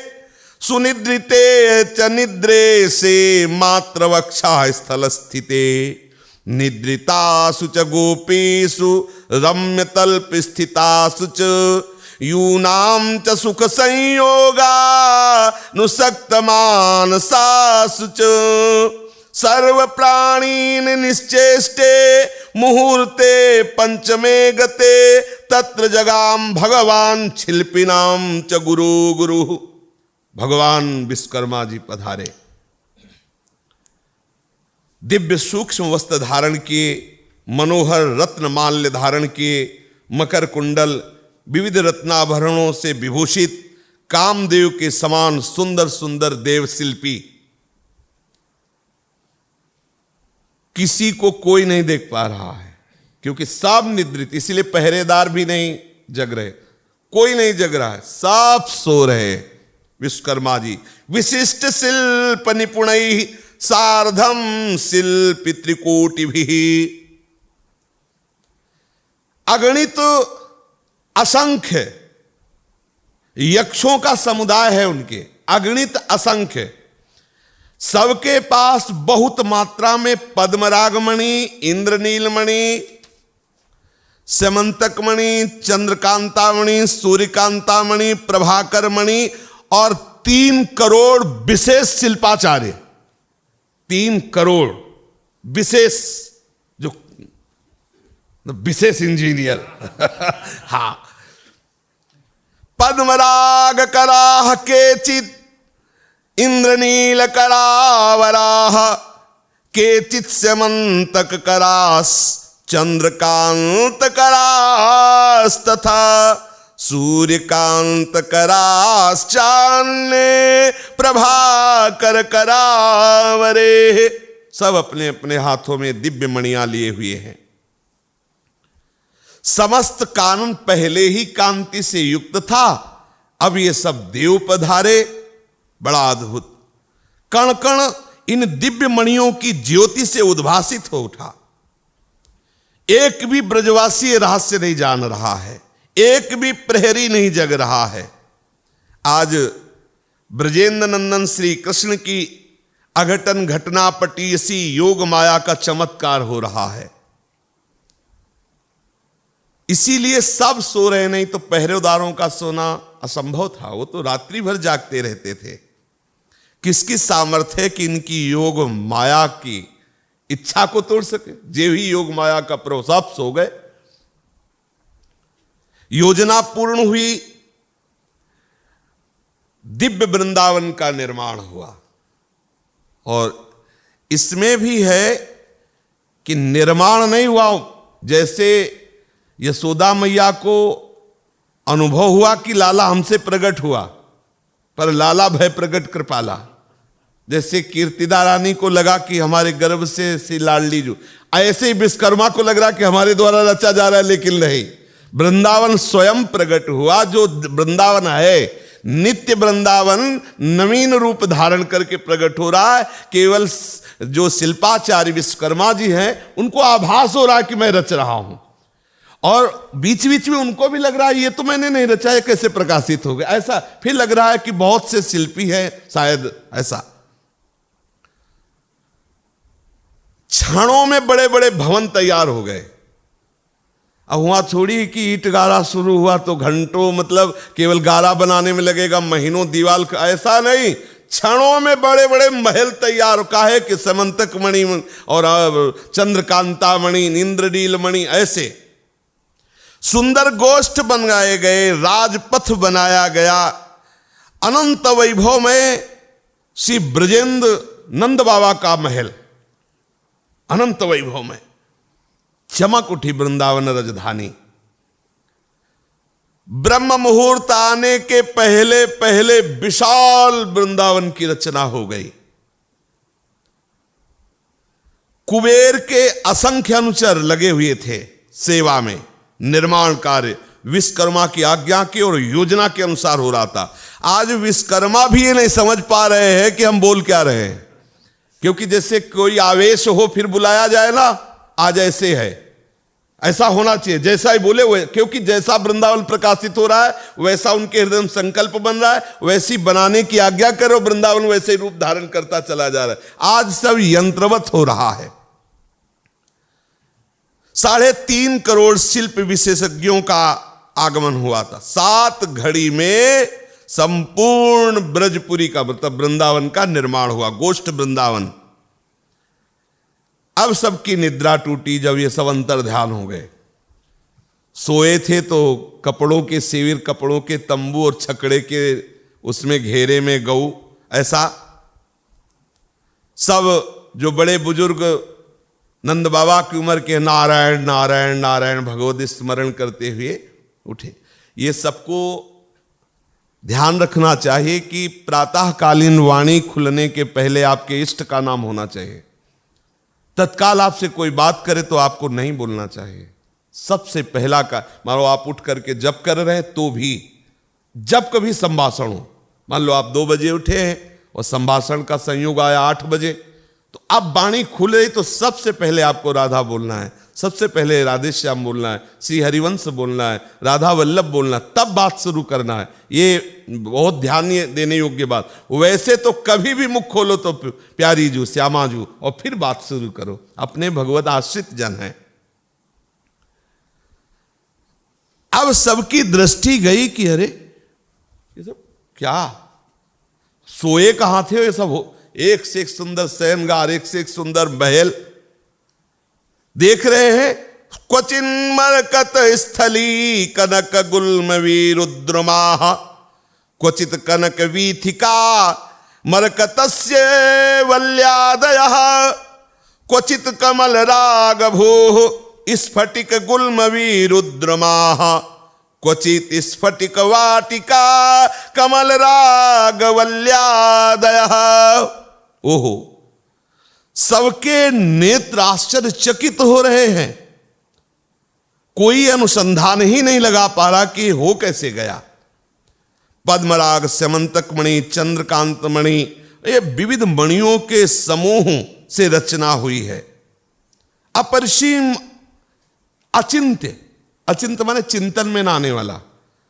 सुनिद्रिते च निद्रे से मात्र वक्षा स्थल स्थिते, निद्रितासु च गोपीसु रम्य तल्प स्थितासु च, यूनाम च सुख संयोगा नुसक्त मानसासु च, सर्व प्राणीन निश्चेष्टे मुहूर्ते पंचमे गते, तत्र जगाम भगवान शिल्पिनाम च गुरु गुरु। भगवान विश्वकर्मा जी पधारे। दिव्य सूक्ष्म वस्त्र धारण किए, मनोहर रत्न माल्य धारण किए, मकर कुंडल, विविध रत्नाभरणों से विभूषित, कामदेव के समान सुंदर सुंदर देवशिल्पी। किसी को कोई नहीं देख पा रहा है, क्योंकि सब निद्रित, इसीलिए पहरेदार भी नहीं जग रहे, कोई नहीं जग रहा है, सब सो रहे। विश्वकर्मा जी विशिष्ट शिल्प निपुणै सार्धम शिल्पि त्रिकोटि भी, अगणित असंख्य यक्षों का समुदाय है उनके, अगणित असंख्य। सबके पास बहुत मात्रा में पद्मरागमणि, इंद्रनीलमणि, सेमंतकमणि, चंद्रकांतामणि, सूर्यकांतामणि, प्रभाकरमणि और 3 करोड़ विशेष शिल्पाचार्य। 3 करोड़ विशेष, जो विशेष इंजीनियर हाँ। पद्मराग कराह केचित इंद्रनील करावराह, केचित सेमंतक करास चंद्रकांत करास, तथा सूर्यकांत कराश्चान्य प्रभाकर करावरे। सब अपने अपने हाथों में दिव्य मणियां लिए हुए हैं। समस्त कानन पहले ही कांति से युक्त था, अब ये सब देव पधारे। बड़ा अद्भुत। कण कण इन दिव्य मणियों की ज्योति से उद्भासित हो उठा। एक भी ब्रजवासी रहस्य नहीं जान रहा है, एक भी प्रहरी नहीं जग रहा है। आज ब्रजेंद्र नंदन श्री कृष्ण की अघटन घटनापटी सी योग माया का चमत्कार हो रहा है। इसीलिए सब सो रहे, नहीं तो पहरेदारों का सोना असंभव था। वो तो रात्रि भर जागते रहते थे। किसकी सामर्थ्य कि इनकी योग माया की इच्छा को तोड़ सके। जे ही योग माया का प्रभु सब सो गए। योजना पूर्ण हुई, दिव्य वृंदावन का निर्माण हुआ। और इसमें भी है कि निर्माण नहीं हुआ, जैसे यशोदा मैया को अनुभव हुआ कि लाला हमसे प्रकट हुआ, पर लाला भय प्रकट कृपाला। जैसे कीर्तिदा रानी को लगा कि हमारे गर्भ से श्री लाडली जू, ऐसे ही विश्वकर्मा को लग रहा कि हमारे द्वारा रचा जा रहा है, लेकिन नहीं, वृंदावन स्वयं प्रकट हुआ। जो वृंदावन है, नित्य वृंदावन नवीन रूप धारण करके प्रकट हो रहा है। केवल जो शिल्पाचार्य विश्वकर्मा जी हैं, उनको आभास हो रहा है कि मैं रच रहा हूं, और बीच बीच में उनको भी लग रहा है ये तो मैंने नहीं रचा, है कैसे प्रकाशित हो गया। ऐसा फिर लग रहा है कि बहुत से शिल्पी हैं, शायद ऐसा। क्षणों में बड़े बड़े भवन तैयार हो गए। अब हुआ थोड़ी कि ईंट गारा शुरू हुआ तो घंटों, मतलब केवल गारा बनाने में लगेगा महीनों दीवाल, ऐसा नहीं। क्षणों में बड़े बड़े महल तैयार का है कि समंतक मणि और चंद्रकांता मणि, इंद्रनील मणि, ऐसे सुंदर गोष्ठ बनाए गए, राजपथ बनाया गया। अनंत वैभव में श्री ब्रजेंद्र नंद बाबा का महल, अनंत वैभव में चमक उठी वृंदावन राजधानी। ब्रह्म मुहूर्त आने के पहले पहले विशाल वृंदावन की रचना हो गई। कुबेर के असंख्य अनुचर लगे हुए थे सेवा में। निर्माण कार्य विश्वकर्मा की आज्ञा की और योजना के अनुसार हो रहा था। आज विश्वकर्मा भी ये नहीं समझ पा रहे हैं कि हम बोल क्या रहे हैं, क्योंकि जैसे कोई आवेश हो फिर बुलाया जाए ना, आज ऐसे है, ऐसा होना चाहिए जैसा ही बोले वो, क्योंकि जैसा वृंदावन प्रकाशित हो रहा है वैसा उनके हृदय में संकल्प बन रहा है, वैसी बनाने की आज्ञा करो, वृंदावन वैसे रूप धारण करता चला जा रहा है। आज सब यंत्रवत हो रहा है। 3.5 करोड़ शिल्प विशेषज्ञों का आगमन हुआ था। 7 घड़ी में संपूर्ण ब्रजपुरी का, मतलब वृंदावन का निर्माण हुआ, गोष्ठ वृंदावन। अब सबकी निद्रा टूटी जब ये सब अंतर ध्यान हो गए। सोए थे तो कपड़ों के शिविर, कपड़ों के तंबू और छकड़े के उसमें घेरे में गऊ, ऐसा सब जो बड़े बुजुर्ग नंद बाबा की उम्र के नारायण नारायण नारायण भगवत स्मरण करते हुए उठे। ये सबको ध्यान रखना चाहिए कि प्रातःकालीन वाणी खुलने के पहले आपके इष्ट का नाम होना चाहिए। तत्काल आपसे कोई बात करे तो आपको नहीं बोलना चाहिए। सबसे पहला का, मानो आप उठ करके जप कर रहे हैं तो भी, जब कभी संभाषण हो, मान लो आप 2 बजे उठे हैं और संभाषण का संयोग आया 8 बजे, तो अब वाणी खुल रही तो सबसे पहले आपको राधा बोलना है, सबसे पहले राधे श्याम बोलना है, श्री हरिवंश बोलना है, राधा वल्लभ बोलना, तब बात शुरू करना है। ये बहुत ध्यान देने योग्य बात। वैसे तो कभी भी मुख खोलो तो प्यारी जू, श्यामा जू, और फिर बात शुरू करो। अपने भगवत आश्रित जन हैं। अब सबकी दृष्टि गई कि अरे ये सब क्या, सोए कहां थे ये सब हो। एक से एक सुंदर शयनगार, एक से एक सुंदर महल देख रहे हैं। क्वचिन मरकत स्थली कनक गुल्म वीरुद्रमाः, क्वचित कनक वीथिका मरकतस्य वल्यादयः, क्वचित कमल रागभूः स्फटिक गुल्म वीरुद्रमाः, क्वचित स्फटिक वाटिका कमल राग वल्यादयः। ओहो, सबके नेत्र आश्चर्यचकित हो रहे हैं। कोई अनुसंधान ही नहीं लगा पा रहा कि हो कैसे गया। पद्मराग, स्यमंतक मणि, चंद्रकांत मणि, ये विविध मणियों के समूह से रचना हुई है। अपरिसीम, अचिंत्य, अचिंत्य माने चिंतन में ना आने वाला।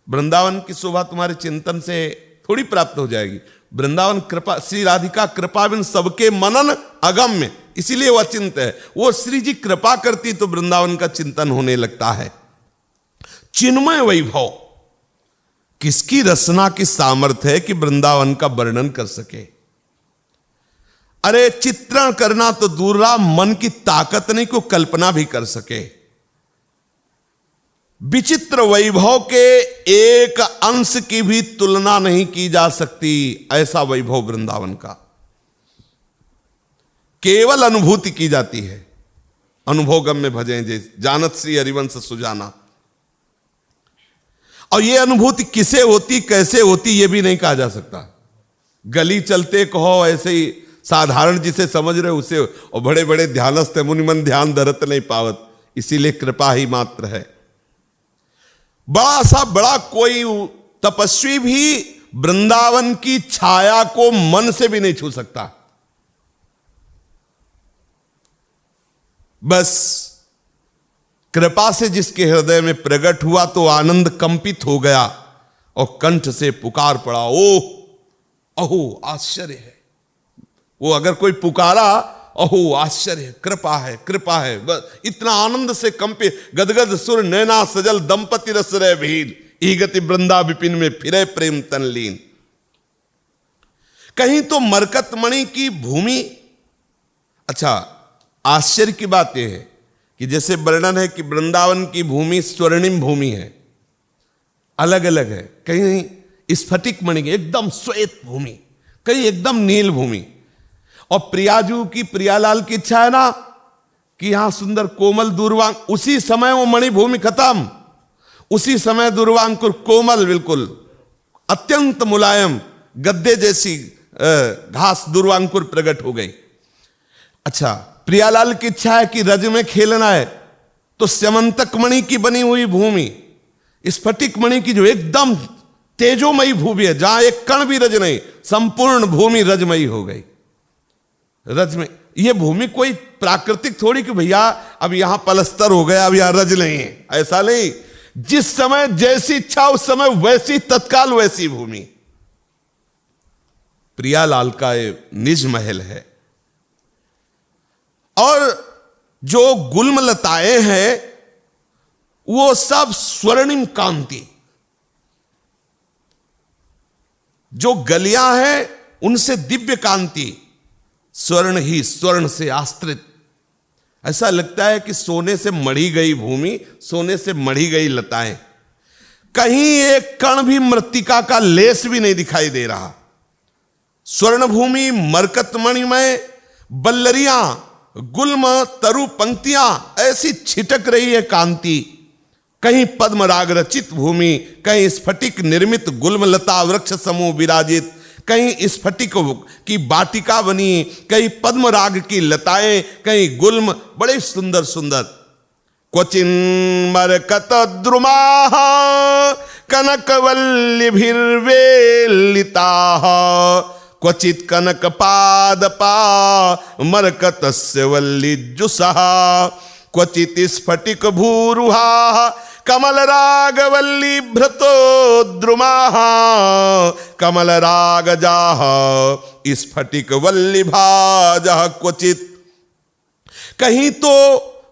वृंदावन की शोभा तुम्हारे चिंतन से थोड़ी प्राप्त हो जाएगी। वृंदावन कृपा, श्री राधिका कृपा बिन सबके मनन अगम्य, इसीलिए वो अचिंत्य है। वो श्री जी कृपा करती तो वृंदावन का चिंतन होने लगता है। चिन्मय वैभव, किसकी रचना की सामर्थ्य है कि वृंदावन का वर्णन कर सके। अरे चित्रण करना तो दूर रहा, मन की ताकत नहीं को कल्पना भी कर सके। विचित्र वैभव के एक अंश की भी तुलना नहीं की जा सकती, ऐसा वैभव वृंदावन का। केवल अनुभूति की जाती है। अनुभवगम में भजें जे जानत श्री हरिवंश सुजाना। और ये अनुभूति किसे होती, कैसे होती, ये भी नहीं कहा जा सकता। गली चलते कहो ऐसे ही साधारण जिसे समझ रहे उसे, और बड़े बड़े ध्यानस्थ मुनिमन ध्यान धरत नहीं पावत, इसीलिए कृपा ही मात्र है। बड़ा सा बड़ा कोई तपस्वी भी वृंदावन की छाया को मन से भी नहीं छू सकता। बस कृपा से जिसके हृदय में प्रकट हुआ तो आनंद कंपित हो गया और कंठ से पुकार पड़ा, ओह अहो आश्चर्य है। वो अगर कोई पुकारा, अहो आश्चर्य है, कृपा है, कृपा है, बस इतना आनंद से कंपे। गदगद सुर नैना सजल दंपति रस रहे भील, ई गति वृंदा विपिन में फिरे प्रेम तनलीन। कहीं तो मरकतमणि की भूमि। अच्छा, आश्चर्य की बात यह है कि जैसे वर्णन है कि वृंदावन की भूमि स्वर्णिम भूमि है, अलग अलग है। कहीं स्फटिक मणि एकदम श्वेत भूमि, कहीं एकदम नील भूमि। और प्रियाजू की, प्रियालाल की इच्छा है ना कि यहां सुंदर कोमल दूरवांग, उसी समय वो मणिभूमि खत्म, उसी समय दूरवांकुर कोमल, बिल्कुल अत्यंत मुलायम गद्दे जैसी घास दूरवांकुर प्रकट हो गई। अच्छा, प्रियालाल की इच्छा है कि रज में खेलना है, तो स्यमंतक मणि की बनी हुई भूमि, स्फटिक मणि की जो एकदम तेजोमयी भूमि है, जहां एक कण भी रज नहीं, संपूर्ण भूमि रजमयी हो गई। रज में यह भूमि कोई प्राकृतिक थोड़ी कि भैया अब यहां पलस्तर हो गया, अब यहां रज नहीं है, ऐसा नहीं। जिस समय जैसी इच्छा उस समय वैसी, तत्काल वैसी भूमि। प्रियालाल का ये निज महल है। और जो गुलमलताएं हैं वो सब स्वर्णिम कांति, जो गलियां हैं उनसे दिव्य कांति, स्वर्ण ही स्वर्ण से आश्रित। ऐसा लगता है कि सोने से मढ़ी गई भूमि, सोने से मढ़ी गई लताएं, कहीं एक कण भी मृत्तिका का लेस भी नहीं दिखाई दे रहा। स्वर्ण भूमि, मरकतमणि में बल्लरियां, गुल्म तरु पंक्तियां ऐसी छिटक रही है कांति। कहीं पद्मराग रचित भूमि, कहीं स्फटिक निर्मित गुल्मलता वृक्ष समूह विराजित, कहीं स्फटिक की वाटिका बनी, कहीं पद्मराग की लताएं, कहीं गुल्म, बड़े सुंदर सुंदर। क्वचिन मरकत द्रुमा कनकवल्लिभिर्वेलिता, क्वचित कनक पादपा मरकतस्य वल्लिजुषः, क्वचित स्फटिक भूरुहा कमल रागवल्ली भ्रतोद्रुमाः, कमल रागजाः स्फटिक वल्लिभाजः क्वचित। कहीं तो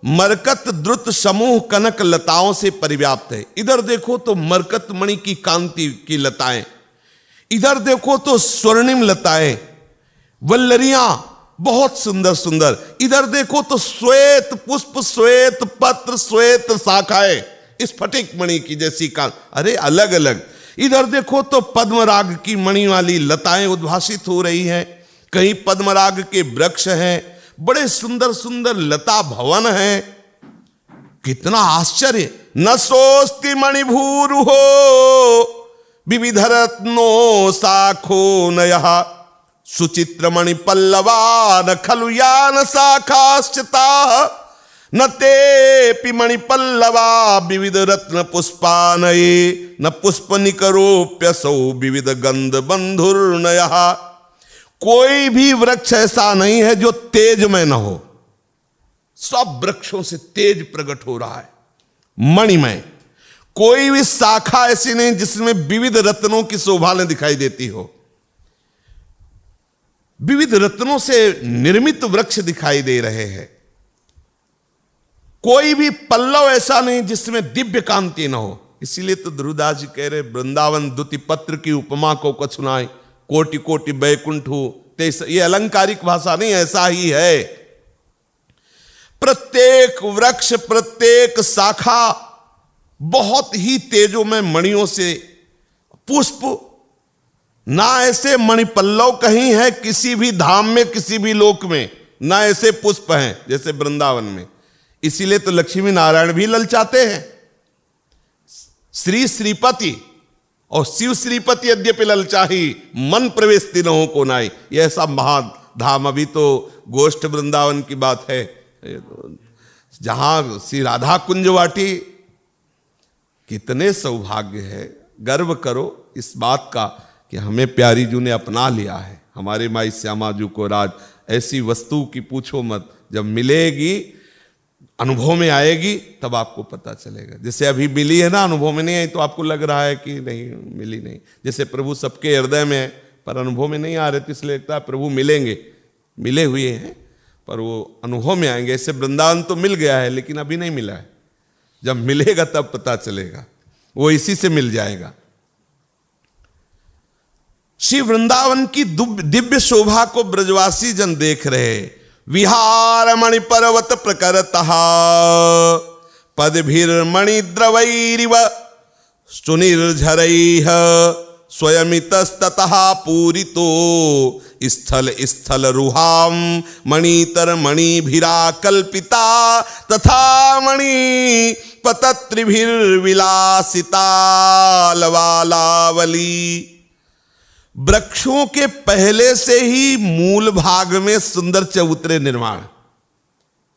मरकत द्रुत समूह कनक लताओं से परिव्याप्त है। इधर देखो तो मरकत मणि की कांति की लताएं, इधर देखो तो स्वर्णिम लताएं, वल्लरियां बहुत सुंदर सुंदर, इधर देखो तो श्वेत पुष्प, श्वेत पत्र, श्वेत शाखाएं, स्फटिक मणि की जैसी कांति, अरे अलग अलग। इधर देखो तो पद्मराग की मणि वाली लताएं उद्भासित हो रही हैं, कहीं पद्मराग के वृक्ष हैं, बड़े सुंदर सुंदर लता भवन हैं। कितना आश्चर्य! न सोस्ति मणिभूरु हो विविधरत्नो शाखो नयः, सुचित्र मणि पल्लवान खलु यान शाखाश्चिताः, न ते मणि पल्लवा विविध रत्न पुष्पानये न पुष्प निकरोप्यसौ विविध गंध बंधुर्नय। कोई भी वृक्ष ऐसा नहीं है जो तेज में न हो, सब वृक्षों से तेज प्रकट हो रहा है मणिमय। कोई भी शाखा ऐसी नहीं जिसमें विविध रत्नों की शोभा न दिखाई देती हो। विविध रत्नों से निर्मित वृक्ष दिखाई दे रहे हैं। कोई भी पल्लव ऐसा नहीं जिसमें दिव्य कांति न हो। इसीलिए तो ध्रुवदास जी कह रहे वृंदावन दुति पत्र की उपमा को कछुनाए, कोटि कोटि बैकुंठ हो। ये अलंकारिक भाषा नहीं, ऐसा ही है। प्रत्येक वृक्ष प्रत्येक शाखा बहुत ही तेजोमय मणियों से, पुष्प ना ऐसे मणिपल्लव कहीं है किसी भी धाम में, किसी भी लोक में, ना ऐसे पुष्प हैं जैसे वृंदावन में। इसीलिए तो लक्ष्मी नारायण भी ललचाते हैं। श्री श्रीपति और शिव श्रीपति यद्यपि ललचाही, मन प्रवेश तीनों को नाई। यह ऐसा महाधाम। अभी तो गोष्ठ वृंदावन की बात है, जहां श्री राधा कुंज वाटी। कितने सौभाग्य है, गर्व करो इस बात का कि हमें प्यारी जू ने अपना लिया है। हमारे माई श्यामा जू को राज ऐसी वस्तु की पूछो मत, जब मिलेगी अनुभव में आएगी तब आपको पता चलेगा। जैसे अभी मिली है ना, अनुभव में नहीं आई तो आपको लग रहा है कि नहीं मिली नहीं। जैसे प्रभु सबके हृदय में है पर अनुभव में नहीं आ रहे, तो इसलिए लगता है प्रभु मिलेंगे, मिले हुए हैं पर वो अनुभव में आएंगे। ऐसे वृंदावन तो मिल गया है लेकिन अभी नहीं मिला है। जब मिलेगा तब पता चलेगा, वो इसी से मिल जाएगा। श्री वृंदावन की दिव्य शोभा को ब्रजवासी जन देख रहे। विहार मणि पर्वत प्रकरतः पदभिर्मणि द्रवैरिव सुनिर्झरैः स्वयमितस्ततः पूरितो स्थल स्थल रुहाम मणितर मणिभिराकल्पिता तथा मणि पतत्रिभिर्विलासिता लवालावली। वृक्षों के पहले से ही मूल भाग में सुंदर चबूतरे निर्माण,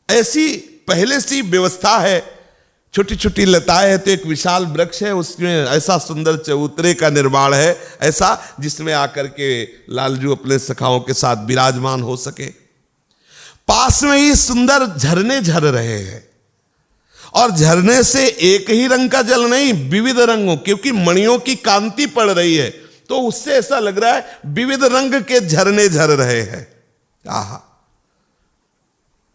ऐसी पहले से ही व्यवस्था है। छोटी छोटी लताएं है तो एक विशाल वृक्ष है, उसमें ऐसा सुंदर चबूतरे का निर्माण है, ऐसा जिसमें आकर के लालजू अपने सखाओं के साथ विराजमान हो सके। पास में ही सुंदर झरने झर रहे हैं, और झरने से एक ही रंग का जल नहीं, विविध रंगों, क्योंकि मणियों की कांति पड़ रही है तो उससे ऐसा लग रहा है विविध रंग के झरने झर रहे हैं। आहा,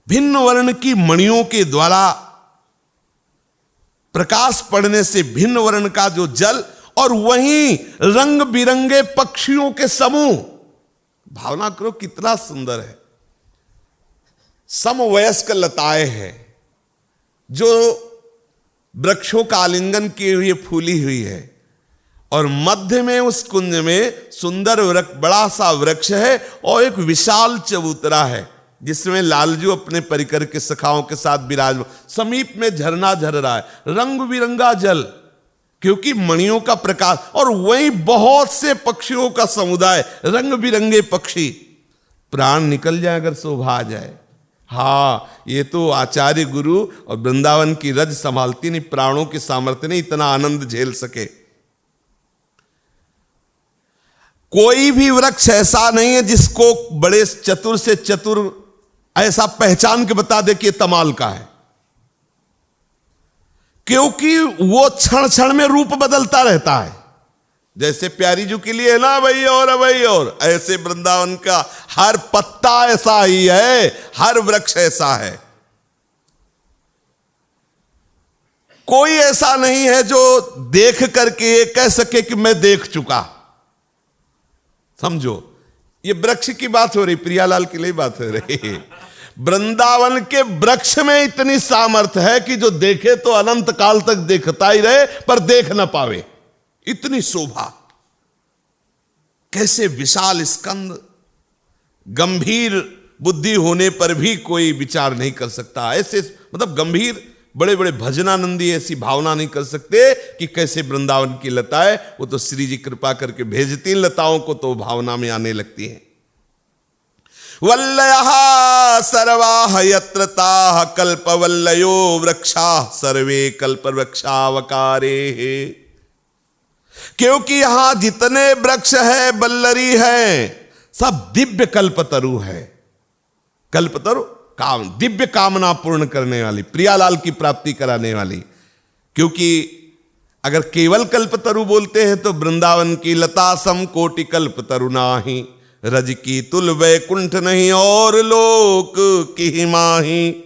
भिन्न वर्ण की मणियों के द्वारा प्रकाश पड़ने से भिन्न वर्ण का जो जल, और वहीं रंग बिरंगे पक्षियों के समूह। भावना करो कितना सुंदर है। समवयस्क लताएं हैं जो वृक्षों का आलिंगन किए हुए फूली हुई है, और मध्य में उस कुंज में सुंदर बड़ा सा वृक्ष है और एक विशाल चबूतरा है जिसमें लालजू अपने परिकर के सखाओं के साथ विराजमान। समीप में झरना झर रहा है, रंग बिरंगा जल, क्योंकि मणियों का प्रकाश, और वहीं बहुत से पक्षियों का समुदाय, रंग बिरंगे पक्षी। प्राण निकल जाए अगर शोभा आ जाए। हाँ, ये तो आचार्य गुरु और वृंदावन की रज संभालती नहीं, प्राणों की सामर्थ्य नहीं इतना आनंद झेल सके। कोई भी वृक्ष ऐसा नहीं है जिसको बड़े चतुर से चतुर ऐसा पहचान के बता दे कि तमाल का है, क्योंकि वो क्षण क्षण में रूप बदलता रहता है। जैसे प्यारी जू के लिए है ना भाई और ऐसे वृंदावन का हर पत्ता ऐसा ही है, हर वृक्ष ऐसा है। कोई ऐसा नहीं है जो देख करके ये कह सके कि मैं देख चुका। समझो, ये वृक्ष की बात हो रही, प्रियालाल के लिए बात हो रही। वृंदावन के वृक्ष में इतनी सामर्थ्य है कि जो देखे तो अनंत काल तक देखता ही रहे पर देख ना पावे, इतनी शोभा। कैसे विशाल स्कंद, गंभीर बुद्धि होने पर भी कोई विचार नहीं कर सकता। ऐसे मतलब गंभीर बड़े बड़े भजनानंदी ऐसी भावना नहीं कर सकते कि कैसे वृंदावन की लताएं, वो तो श्री जी कृपा करके भेजती लताओं को तो भावना में आने लगती है। वल्लयः सर्वाः यत्र ताः कल्पवल्लयो वृक्षाः सर्वे कल्पवृक्षावकारे। क्योंकि यहां जितने वृक्ष है, बल्लरी है, सब दिव्य कल्पतरु है। कल्पतरु काम, दिव्य कामना पूर्ण करने वाली, प्रियालाल की प्राप्ति कराने वाली। क्योंकि अगर केवल कल्पतरु बोलते हैं तो वृंदावन की लता सम कोटि कल्पतरु नाही, रज की तुल वैकुंठ नहीं और लोक की माही।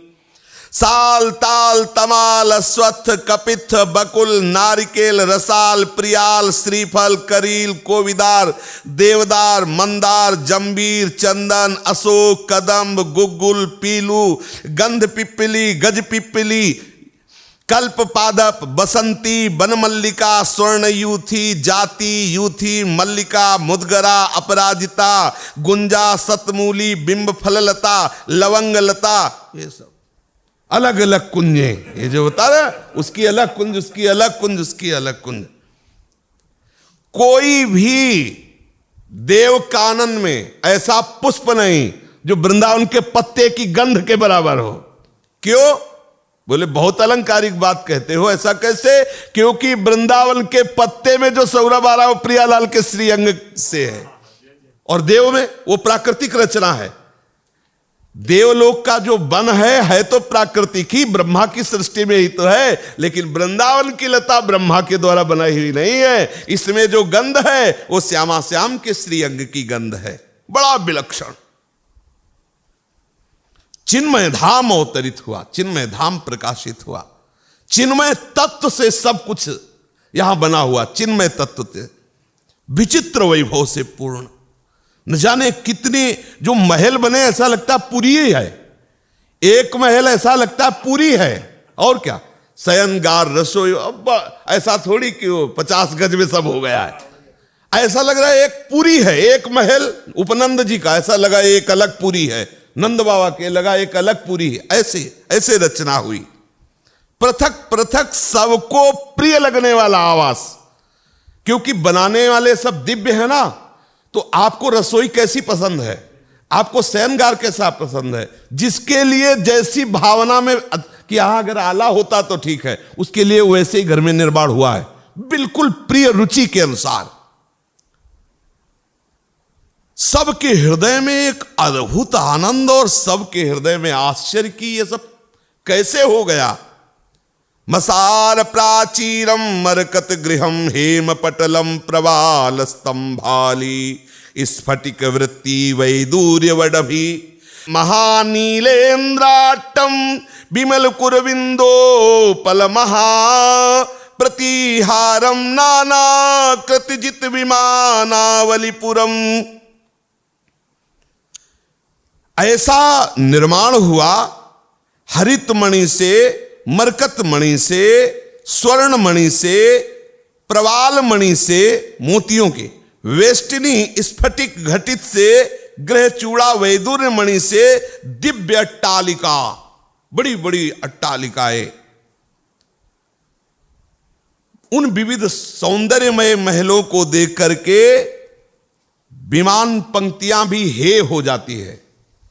साल ताल तमाल अश्वत्थ कपित्थ बकुल नारिकेल रसाल प्रियाल श्रीफल करील कोविदार देवदार मंदार जंबीर चंदन अशोक कदम्ब गुग्गुल पीलू गंध पिप्पली गज पिप्पली कल्प पादप बसंती बनमल्लिका स्वर्ण यूथी जाति यूथी मल्लिका मुदगरा अपराजिता गुंजा सतमूली बिंब फललता लवंग लता, ये सब अलग अलग कुंजे। ये जो बता रहा उसकी अलग कुंज, उसकी अलग कुंज, उसकी अलग कुंज। कोई भी देव कानन में ऐसा पुष्प नहीं जो वृंदावन के पत्ते की गंध के बराबर हो। क्यों? बोले बहुत अलंकारिक बात कहते हो, ऐसा कैसे? क्योंकि वृंदावन के पत्ते में जो सौरभ आ रहा है वो प्रियालाल के श्रीअंग से है, और देव में वो प्राकृतिक रचना है। देवलोक का जो वन है तो प्राकृतिक ही, ब्रह्मा की सृष्टि में ही तो है, लेकिन वृंदावन की लता ब्रह्मा के द्वारा बनाई हुई नहीं है। इसमें जो गंध है वो श्यामा श्याम के श्रीअंग की गंध है, बड़ा विलक्षण। चिन्मय धाम अवतरित हुआ, चिन्मय धाम प्रकाशित हुआ, चिन्मय तत्व से सब कुछ यहां बना हुआ, चिन्मय तत्व से विचित्र वैभव से पूर्ण। न जाने कितने जो महल बने, ऐसा लगता है पुरी ही है। एक महल ऐसा लगता है पुरी है, और क्या शयनगार रसोई, अब ऐसा थोड़ी कि वो 50 गज में सब हो गया है। ऐसा लग रहा है एक पुरी है, एक महल उपनंद जी का ऐसा लगा एक अलग पुरी है, नंद बाबा के लगा एक अलग पुरी है। ऐसे ऐसे रचना हुई, पृथक पृथक सबको प्रिय लगने वाला आवास। क्योंकि बनाने वाले सब दिव्य है ना, तो आपको रसोई कैसी पसंद है, आपको शयनगार कैसा पसंद है, जिसके लिए जैसी भावना में कि यहां अगर आला होता तो ठीक है, उसके लिए वैसे ही घर में निर्माण हुआ है, बिल्कुल प्रिय रुचि के अनुसार। सबके हृदय में एक अद्भुत आनंद और सबके हृदय में आश्चर्य की ये सब कैसे हो गया। मसार प्राचीरम मरकत गृहम हेम पटलम प्रवाल स्तंभाली स्फटिक वृत्ति वैदूर्य वडभी महानीलेन्द्राट्टम विमल कुरविंदो पल महा प्रतिहारम नाना कृतजित विमानावलिपुरम। ऐसा निर्माण हुआ हरित मणि से, मरकत मणि से, स्वर्ण मणि से, प्रवाल मणि से, मोतियों के, वेष्टिनी स्फटिक घटित से, ग्रह चूड़ा वैदुर्य मणि से दिव्य अट्टालिका, बड़ी बड़ी अट्टालिकाएं। उन विविध सौंदर्यमय महलों को देख करके विमान पंक्तियां भी हे हो जाती है।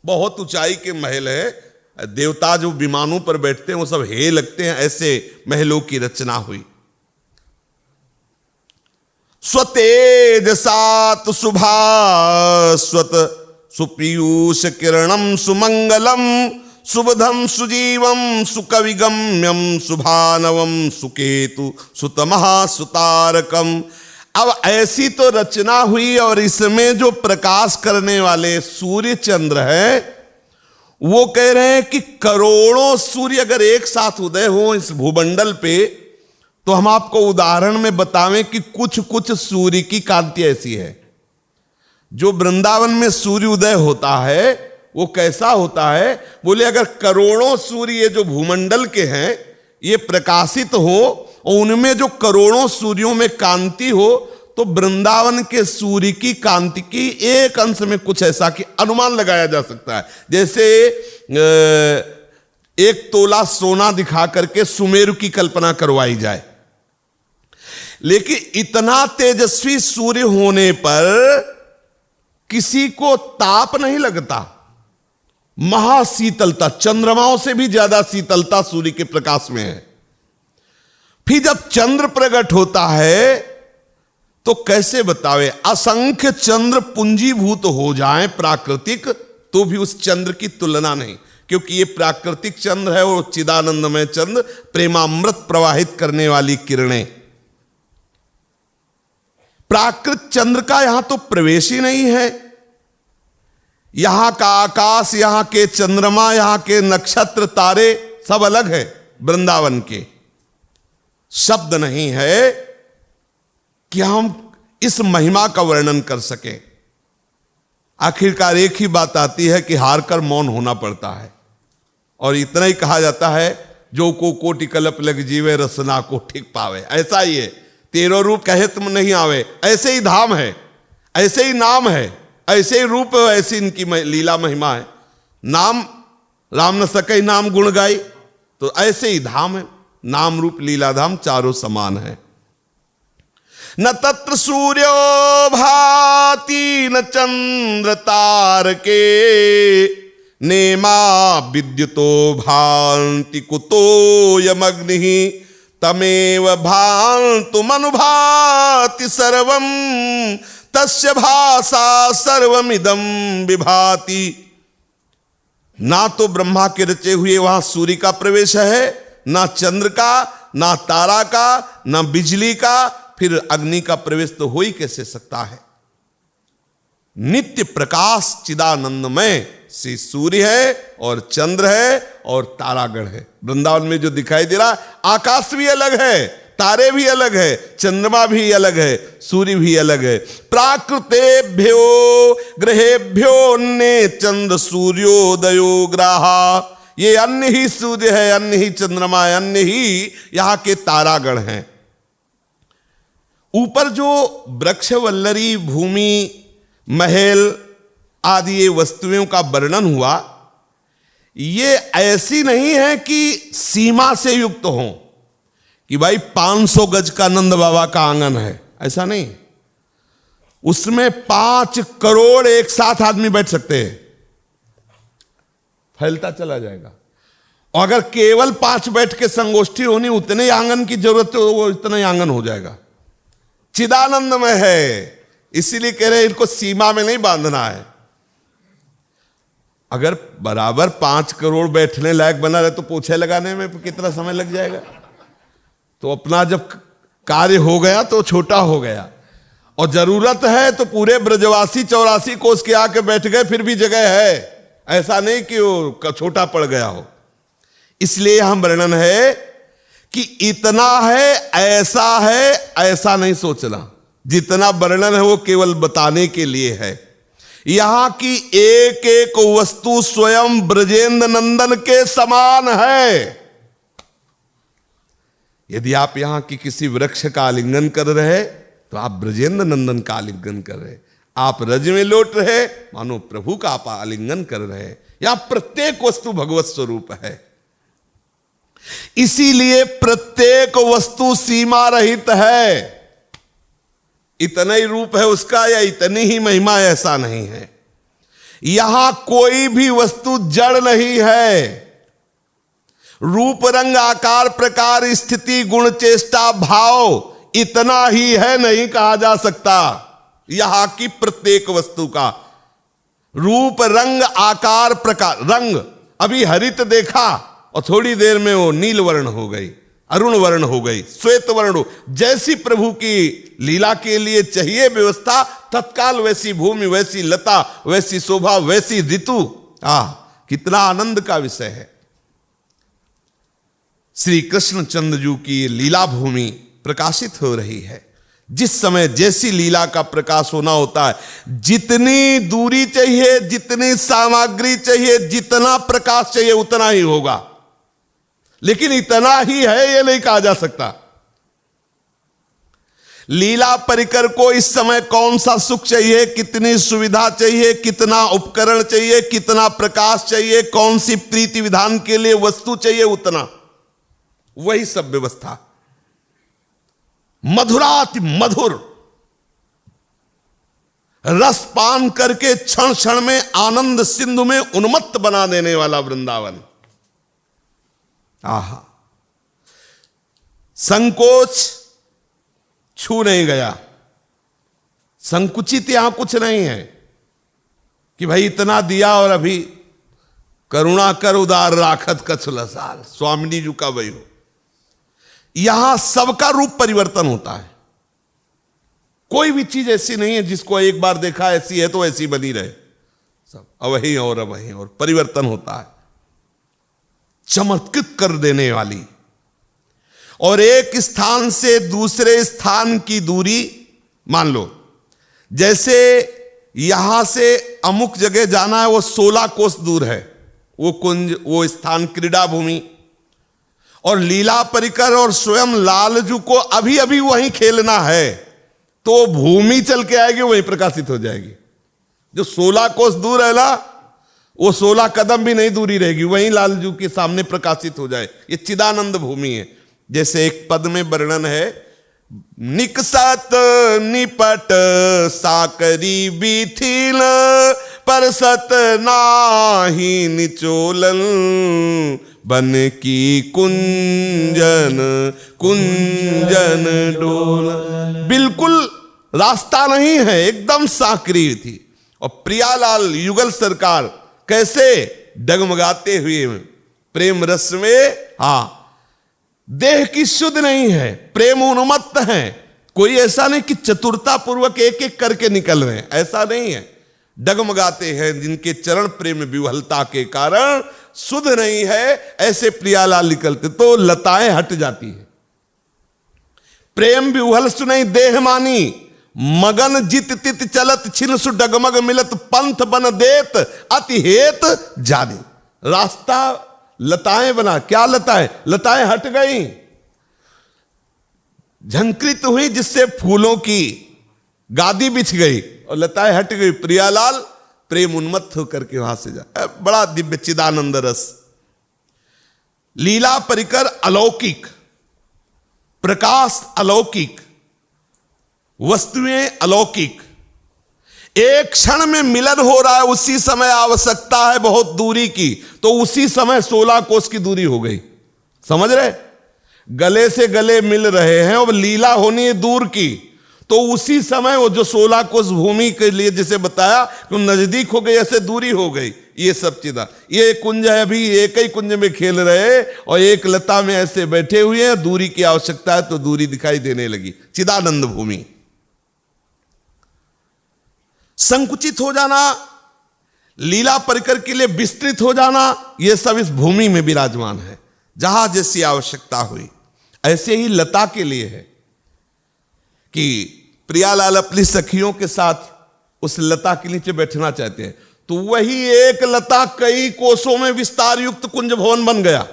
बहुत ऊंचाई के महल है, देवता जो विमानों पर बैठते हैं वो सब हे लगते हैं, ऐसे महलों की रचना हुई। स्वतेज सात सुभास्वत सुपीयूष किरणम सुमंगलम सुबधम सुजीवम सुकविगम्यम सुभानवम सुकेतु सुतमहासुतारकम। अब ऐसी तो रचना हुई, और इसमें जो प्रकाश करने वाले सूर्य चंद्र है वो कह रहे हैं कि करोड़ों सूर्य अगर एक साथ उदय हो इस भूमंडल पे, तो हम आपको उदाहरण में बतावें कि कुछ कुछ सूर्य की कांति ऐसी है। जो वृंदावन में सूर्य उदय होता है वो कैसा होता है? बोले अगर करोड़ों सूर्य ये जो भूमंडल के हैं ये प्रकाशित हो और उनमें जो करोड़ों सूर्यों में कांति हो, तो वृंदावन के सूर्य की कांति की एक अंश में कुछ ऐसा कि अनुमान लगाया जा सकता है। जैसे एक तोला सोना दिखा करके सुमेरु की कल्पना करवाई जाए, लेकिन इतना तेजस्वी सूर्य होने पर किसी को ताप नहीं लगता। महाशीतलता, चंद्रमाओं से भी ज्यादा शीतलता सूर्य के प्रकाश में है। फिर जब चंद्र प्रकट होता है तो कैसे बतावे, असंख्य चंद्र पूंजीभूत हो जाएं प्राकृतिक, तो भी उस चंद्र की तुलना नहीं, क्योंकि ये प्राकृतिक चंद्र है और चिदानंदमय चंद्र, प्रेमामृत प्रवाहित करने वाली किरणें। प्राकृत चंद्र का यहां तो प्रवेश ही नहीं है। यहां का आकाश, यहां के चंद्रमा, यहां के नक्षत्र तारे सब अलग है वृंदावन के। शब्द नहीं है कि हम इस महिमा का वर्णन कर सके। आखिरकार एक ही बात आती है कि हार कर मौन होना पड़ता है, और इतना ही कहा जाता है, जो को कोटि कल्प लग जीवे रसना को ठीक पावे। ऐसा ही है, तेरो रूप कहे तुम नहीं आवे, ऐसे ही धाम है, ऐसे ही नाम है, ऐसे ही रूप है, ऐसी इनकी लीला महिमा है। नाम राम न सके नाम गुण गाई, तो ऐसे ही धाम है, नाम रूप लीला धाम चारों समान है। न तत्र सूर्यो भाति न चंद्र तारके, नेमा विद्युतो भान्ति कुतो यमग्निः, तमेव भान्तुमनुभाति सर्वं, तस्य भासा सर्वमिदं विभाति। ना तो ब्रह्मा के रचे हुए वहां सूर्य का प्रवेश है, ना चंद्र का, ना तारा का, ना बिजली का, फिर अग्नि का प्रवेश तो हो ही कैसे सकता है। नित्य प्रकाश चिदानंदमय श्री सूर्य है और चंद्र है और तारागण है। वृंदावन में जो दिखाई दे रहा, आकाश भी अलग है, तारे भी अलग है, चंद्रमा भी अलग है, सूर्य भी अलग है। प्राकृतेभ्यो ग्रहेभ्यो ने चंद्र सूर्योदयो ग्राहा, ये अन्य ही सूर्य है, अन्य ही चंद्रमा है, अन्य ही यहां के तारागण हैं। ऊपर जो वृक्ष वल्लरी, भूमि, महल आदि ये वस्तुओं का वर्णन हुआ, ये ऐसी नहीं है कि सीमा से युक्त हो कि भाई 500 गज का नंद बाबा का आंगन है, ऐसा नहीं। उसमें 5 करोड़ एक साथ आदमी बैठ सकते हैं, फैलता चला जाएगा। और अगर केवल 5 बैठ के संगोष्ठी होनी, उतने ही आंगन की जरूरत हो, वो इतना ही आंगन हो जाएगा। चिदानंद में है, इसीलिए कह रहे हैं इनको सीमा में नहीं बांधना है। अगर बराबर 5 करोड़ बैठने लायक बना रहे तो पोछे लगाने में कितना समय लग जाएगा। तो अपना जब कार्य हो गया तो छोटा हो गया, और जरूरत है तो पूरे ब्रजवासी 84 कोस के आके बैठ गए, फिर भी जगह है, ऐसा नहीं कि वो छोटा पड़ गया हो। इसलिए यहां वर्णन है कि इतना है, ऐसा नहीं सोचना। जितना वर्णन है वो केवल बताने के लिए है। यहां की एक एक वस्तु स्वयं ब्रजेंद्र नंदन के समान है। यदि आप यहां की किसी वृक्ष का आलिंगन कर रहे तो आप ब्रजेंद्र नंदन का आलिंगन कर रहे, आप रज में लौट रहे मानो प्रभु का आप आलिंगन कर रहे। यहां प्रत्येक वस्तु भगवत स्वरूप है, इसीलिए प्रत्येक वस्तु सीमा रहित है। इतना ही रूप है उसका या इतनी ही महिमा, ऐसा नहीं है। यहां कोई भी वस्तु जड़ नहीं है। रूप रंग आकार प्रकार स्थिति गुण चेष्टा भाव इतना ही है, नहीं कहा जा सकता। यहां की प्रत्येक वस्तु का रूप रंग आकार प्रकार, रंग अभी हरित देखा और थोड़ी देर में वो नील वर्ण हो गई, अरुण वर्ण हो गई, श्वेत वर्ण हो। जैसी प्रभु की लीला के लिए चाहिए व्यवस्था, तत्काल वैसी भूमि, वैसी लता, वैसी शोभा, वैसी ऋतु। कितना आनंद का विषय है। श्री कृष्ण चंद्रजू की लीला भूमि प्रकाशित हो रही है। जिस समय जैसी लीला का प्रकाश होना होता है, जितनी दूरी चाहिए, जितनी सामग्री चाहिए, जितना प्रकाश चाहिए, उतना ही होगा। लेकिन इतना ही है ये नहीं कहा जा सकता। लीला परिकर को इस समय कौन सा सुख चाहिए, कितनी सुविधा चाहिए, कितना उपकरण चाहिए, कितना प्रकाश चाहिए, कौन सी प्रीति विधान के लिए वस्तु चाहिए, उतना वही सब व्यवस्था। मधुराति मधुर, रस पान करके क्षण क्षण में आनंद सिंधु में उन्मत्त बना देने वाला वृंदावन। आहा, संकोच छू नहीं गया, संकुचित यहां कुछ नहीं है कि भाई इतना दिया और अभी करुणा कर उदार राखत कछुल साल, स्वामिनी जी का वही हो। यहां सबका रूप परिवर्तन होता है, कोई भी चीज ऐसी नहीं है जिसको एक बार देखा ऐसी है तो ऐसी बनी रहे, सब अवही और अवही और परिवर्तन होता है, चमत्कृत कर देने वाली। और एक स्थान से दूसरे स्थान की दूरी, मान लो जैसे यहां से अमुक जगह जाना है, वो 16 कोस दूर है वो कुंज, वो स्थान, क्रीड़ा भूमि, और लीला परिकर और स्वयं लालजू को अभी अभी वहीं खेलना है तो भूमि चल के आएगी, वहीं प्रकाशित हो जाएगी। जो 16 कोस दूर है ना, वो 16 कदम भी नहीं दूरी रहेगी, वहीं लालजू के सामने प्रकाशित हो जाए। ये चिदानंद भूमि है। जैसे एक पद में वर्णन है, निकसत निपट साकरी बीथिल परसत नाही निचोलन बन की कुंजन कुंजन डोलन। बिल्कुल रास्ता नहीं है, एकदम साकरी थी। और प्रियालाल युगल सरकार कैसे डगमगाते हुए प्रेम रस में, हाँ, देह की शुद्ध नहीं है, प्रेम उन्मत्त है। कोई ऐसा नहीं कि चतुरता पूर्वक एक एक करके निकल रहे हैं, ऐसा नहीं है। डगमगाते हैं जिनके चरण प्रेम विह्वलता के कारण शुद्ध नहीं है, ऐसे प्रियालाल निकलते तो लताएं हट जाती है। प्रेम विह्वल सु नहीं देह मानी, मगन जित तित चलत छिन सु डगमग मिलत पंथ बन देत अति हेत जानी। रास्ता लताएं बना, क्या लताएं? लताएं हट गई, झंकृत हुई, जिससे फूलों की गादी बिछ गई और लताएं हट गई। प्रियालाल प्रेम उन्मत्त होकर के वहां से जा, बड़ा दिव्य चिदानंद रस। लीला परिकर अलौकिक, प्रकाश अलौकिक, वस्तुएं अलौकिक। एक क्षण में मिलन हो रहा है, उसी समय आवश्यकता है बहुत दूरी की, तो उसी समय 16 कोस की दूरी हो गई। समझ रहे? गले से गले मिल रहे हैं और लीला होनी है दूर की, तो उसी समय वो जो 16 कोस भूमि के लिए जिसे बताया कि नजदीक हो गई, ऐसे दूरी हो गई। ये सब चीज़ा, ये कुंज है, अभी एक ही कुंज में खेल रहे और एक लता में ऐसे बैठे हुए हैं, दूरी की आवश्यकता है तो दूरी दिखाई देने लगी। चिदानंद भूमि। संकुचित हो जाना, लीला परिकर के लिए विस्तृत हो जाना, यह सब इस भूमि में विराजमान है। जहां जैसी आवश्यकता हुई, ऐसे ही लता के लिए है कि प्रियालाल अपनी सखियों के साथ उस लता के नीचे बैठना चाहते हैं, तो वही एक लता कई कोसों में विस्तार युक्त कुंज भवन बन गया।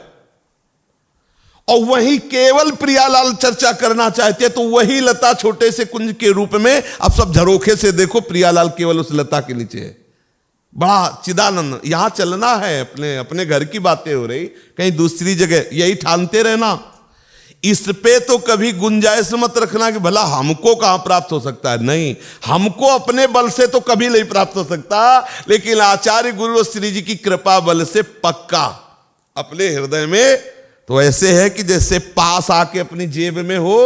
और वही केवल प्रियालाल चर्चा करना चाहते हैं, तो वही लता छोटे से कुंज के रूप में, अब सब झरोखे से देखो, प्रियालाल केवल उस लता के नीचे है। बड़ा चिदानंद। यहां चलना है, अपने अपने घर की बातें हो रही, कहीं दूसरी जगह यही ठानते रहना। इस पे तो कभी गुंजाइश मत रखना कि भला हमको कहां प्राप्त हो सकता है। नहीं, हमको अपने बल से तो कभी नहीं प्राप्त हो सकता, लेकिन आचार्य गुरु श्री जी की कृपा बल से पक्का अपने हृदय में। तो ऐसे है कि जैसे पास आके अपनी जेब में हो,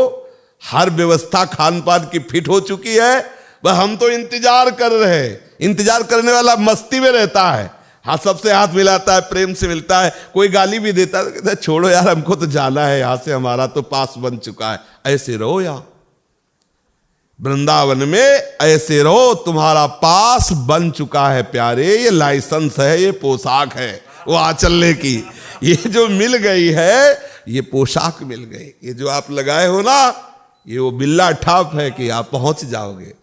हर व्यवस्था खान पान की फिट हो चुकी है, वह हम तो इंतजार कर रहे हैं। इंतजार करने वाला मस्ती में रहता है, हाथ सबसे हाथ मिलाता है, प्रेम से मिलता है, कोई गाली भी देता है तो कहता है छोड़ो यार, हमको तो जाना है यहां से, हमारा तो पास बन चुका है। ऐसे रहो यहां वृंदावन में, ऐसे रहो, तुम्हारा पास बन चुका है प्यारे। ये लाइसेंस है, ये पोशाक है वो आचलने की, ये जो मिल गई है, ये पोशाक मिल गई। ये जो आप लगाए हो ना, ये वो बिल्ला ठाप है कि आप पहुंच जाओगे।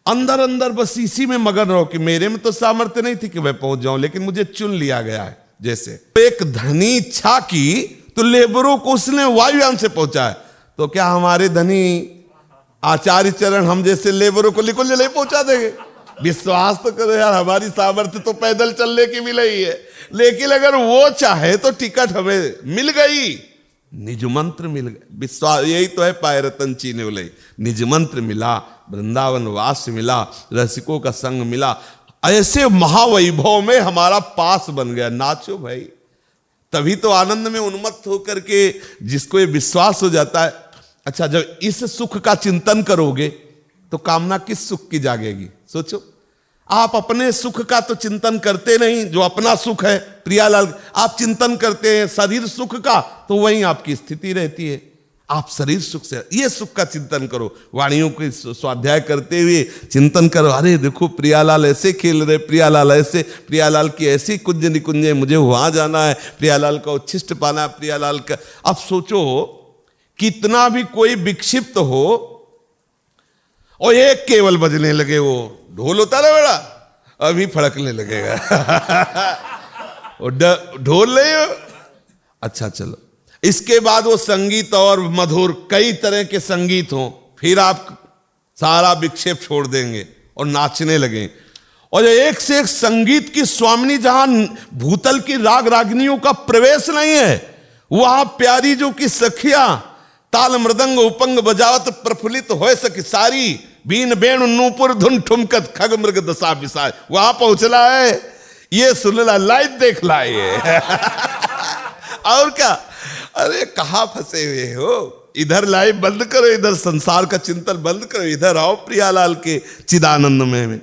अंदर अंदर बस इसी में मगन रहो कि मेरे में तो सामर्थ्य नहीं थी कि मैं पहुंच जाऊं, लेकिन मुझे चुन लिया गया है। जैसे एक धनी इच्छा की तो लेबरों को उसने वायुयान से पहुंचा है, तो क्या हमारे धनी आचार्य चरण हम जैसे लेबरों को लिखो ले पहुंचा देंगे? विश्वास तो करो यार, हमारी सामर्थ्य तो पैदल चलने की मिल रही है, लेकिन अगर वो चाहे तो टिकट हमें मिल गई, निज मंत्र मिल गया। विश्वास यही तो है, पाय रतन चीने बोले, निज मंत्र मिला, वृंदावन वास मिला, रसिकों का संग मिला, ऐसे महावैभव में हमारा पास बन गया। नाचो भाई, तभी तो आनंद में उन्मत्त होकर के जिसको ये विश्वास हो जाता है। अच्छा, जब इस सुख का चिंतन करोगे तो कामना किस सुख की जागेगी? सोचो, आप अपने सुख का तो चिंतन करते नहीं, जो अपना सुख है प्रियालाल, आप चिंतन करते हैं शरीर सुख का, तो वहीं आपकी स्थिति रहती है। आप शरीर सुख से ये सुख का चिंतन करो, वाणियों के स्वाध्याय करते हुए चिंतन करो, अरे देखो प्रियालाल ऐसे खेल रहे, प्रियालाल ऐसे, प्रियालाल की ऐसी कुंज निकुंजे, मुझे वहां जाना है, प्रियालाल का उच्छिष्ट पाना है, प्रियालाल का। अब सोचो, कितना भी कोई विक्षिप्त हो और एक केवल बजने लगे, वो ढोल होता ना बड़ा, अभी फड़कने लगेगा ढोल नहीं हो। अच्छा चलो, इसके बाद वो संगीत और मधुर कई तरह के संगीत हो, फिर आप सारा विक्षेप छोड़ देंगे और नाचने लगे। और एक से एक संगीत की स्वामिनी, जहां भूतल की राग रागिनियों का प्रवेश नहीं है, वहां प्यारी जो की सखिया ताल मृदंग उपंग बजावत प्रफुल्लित हो सकी सारी, बीन बेणु नूपुर धुन ठुमकत खग मृग दशा विसाय, वहां पहुंचना है, ये सुन ला, लाइव देख लाए और क्या। अरे कहां फंसे हुए हो, इधर लाइव बंद करो, इधर संसार का चिंतन बंद करो, इधर आओ प्रियालाल के चिदानंद में।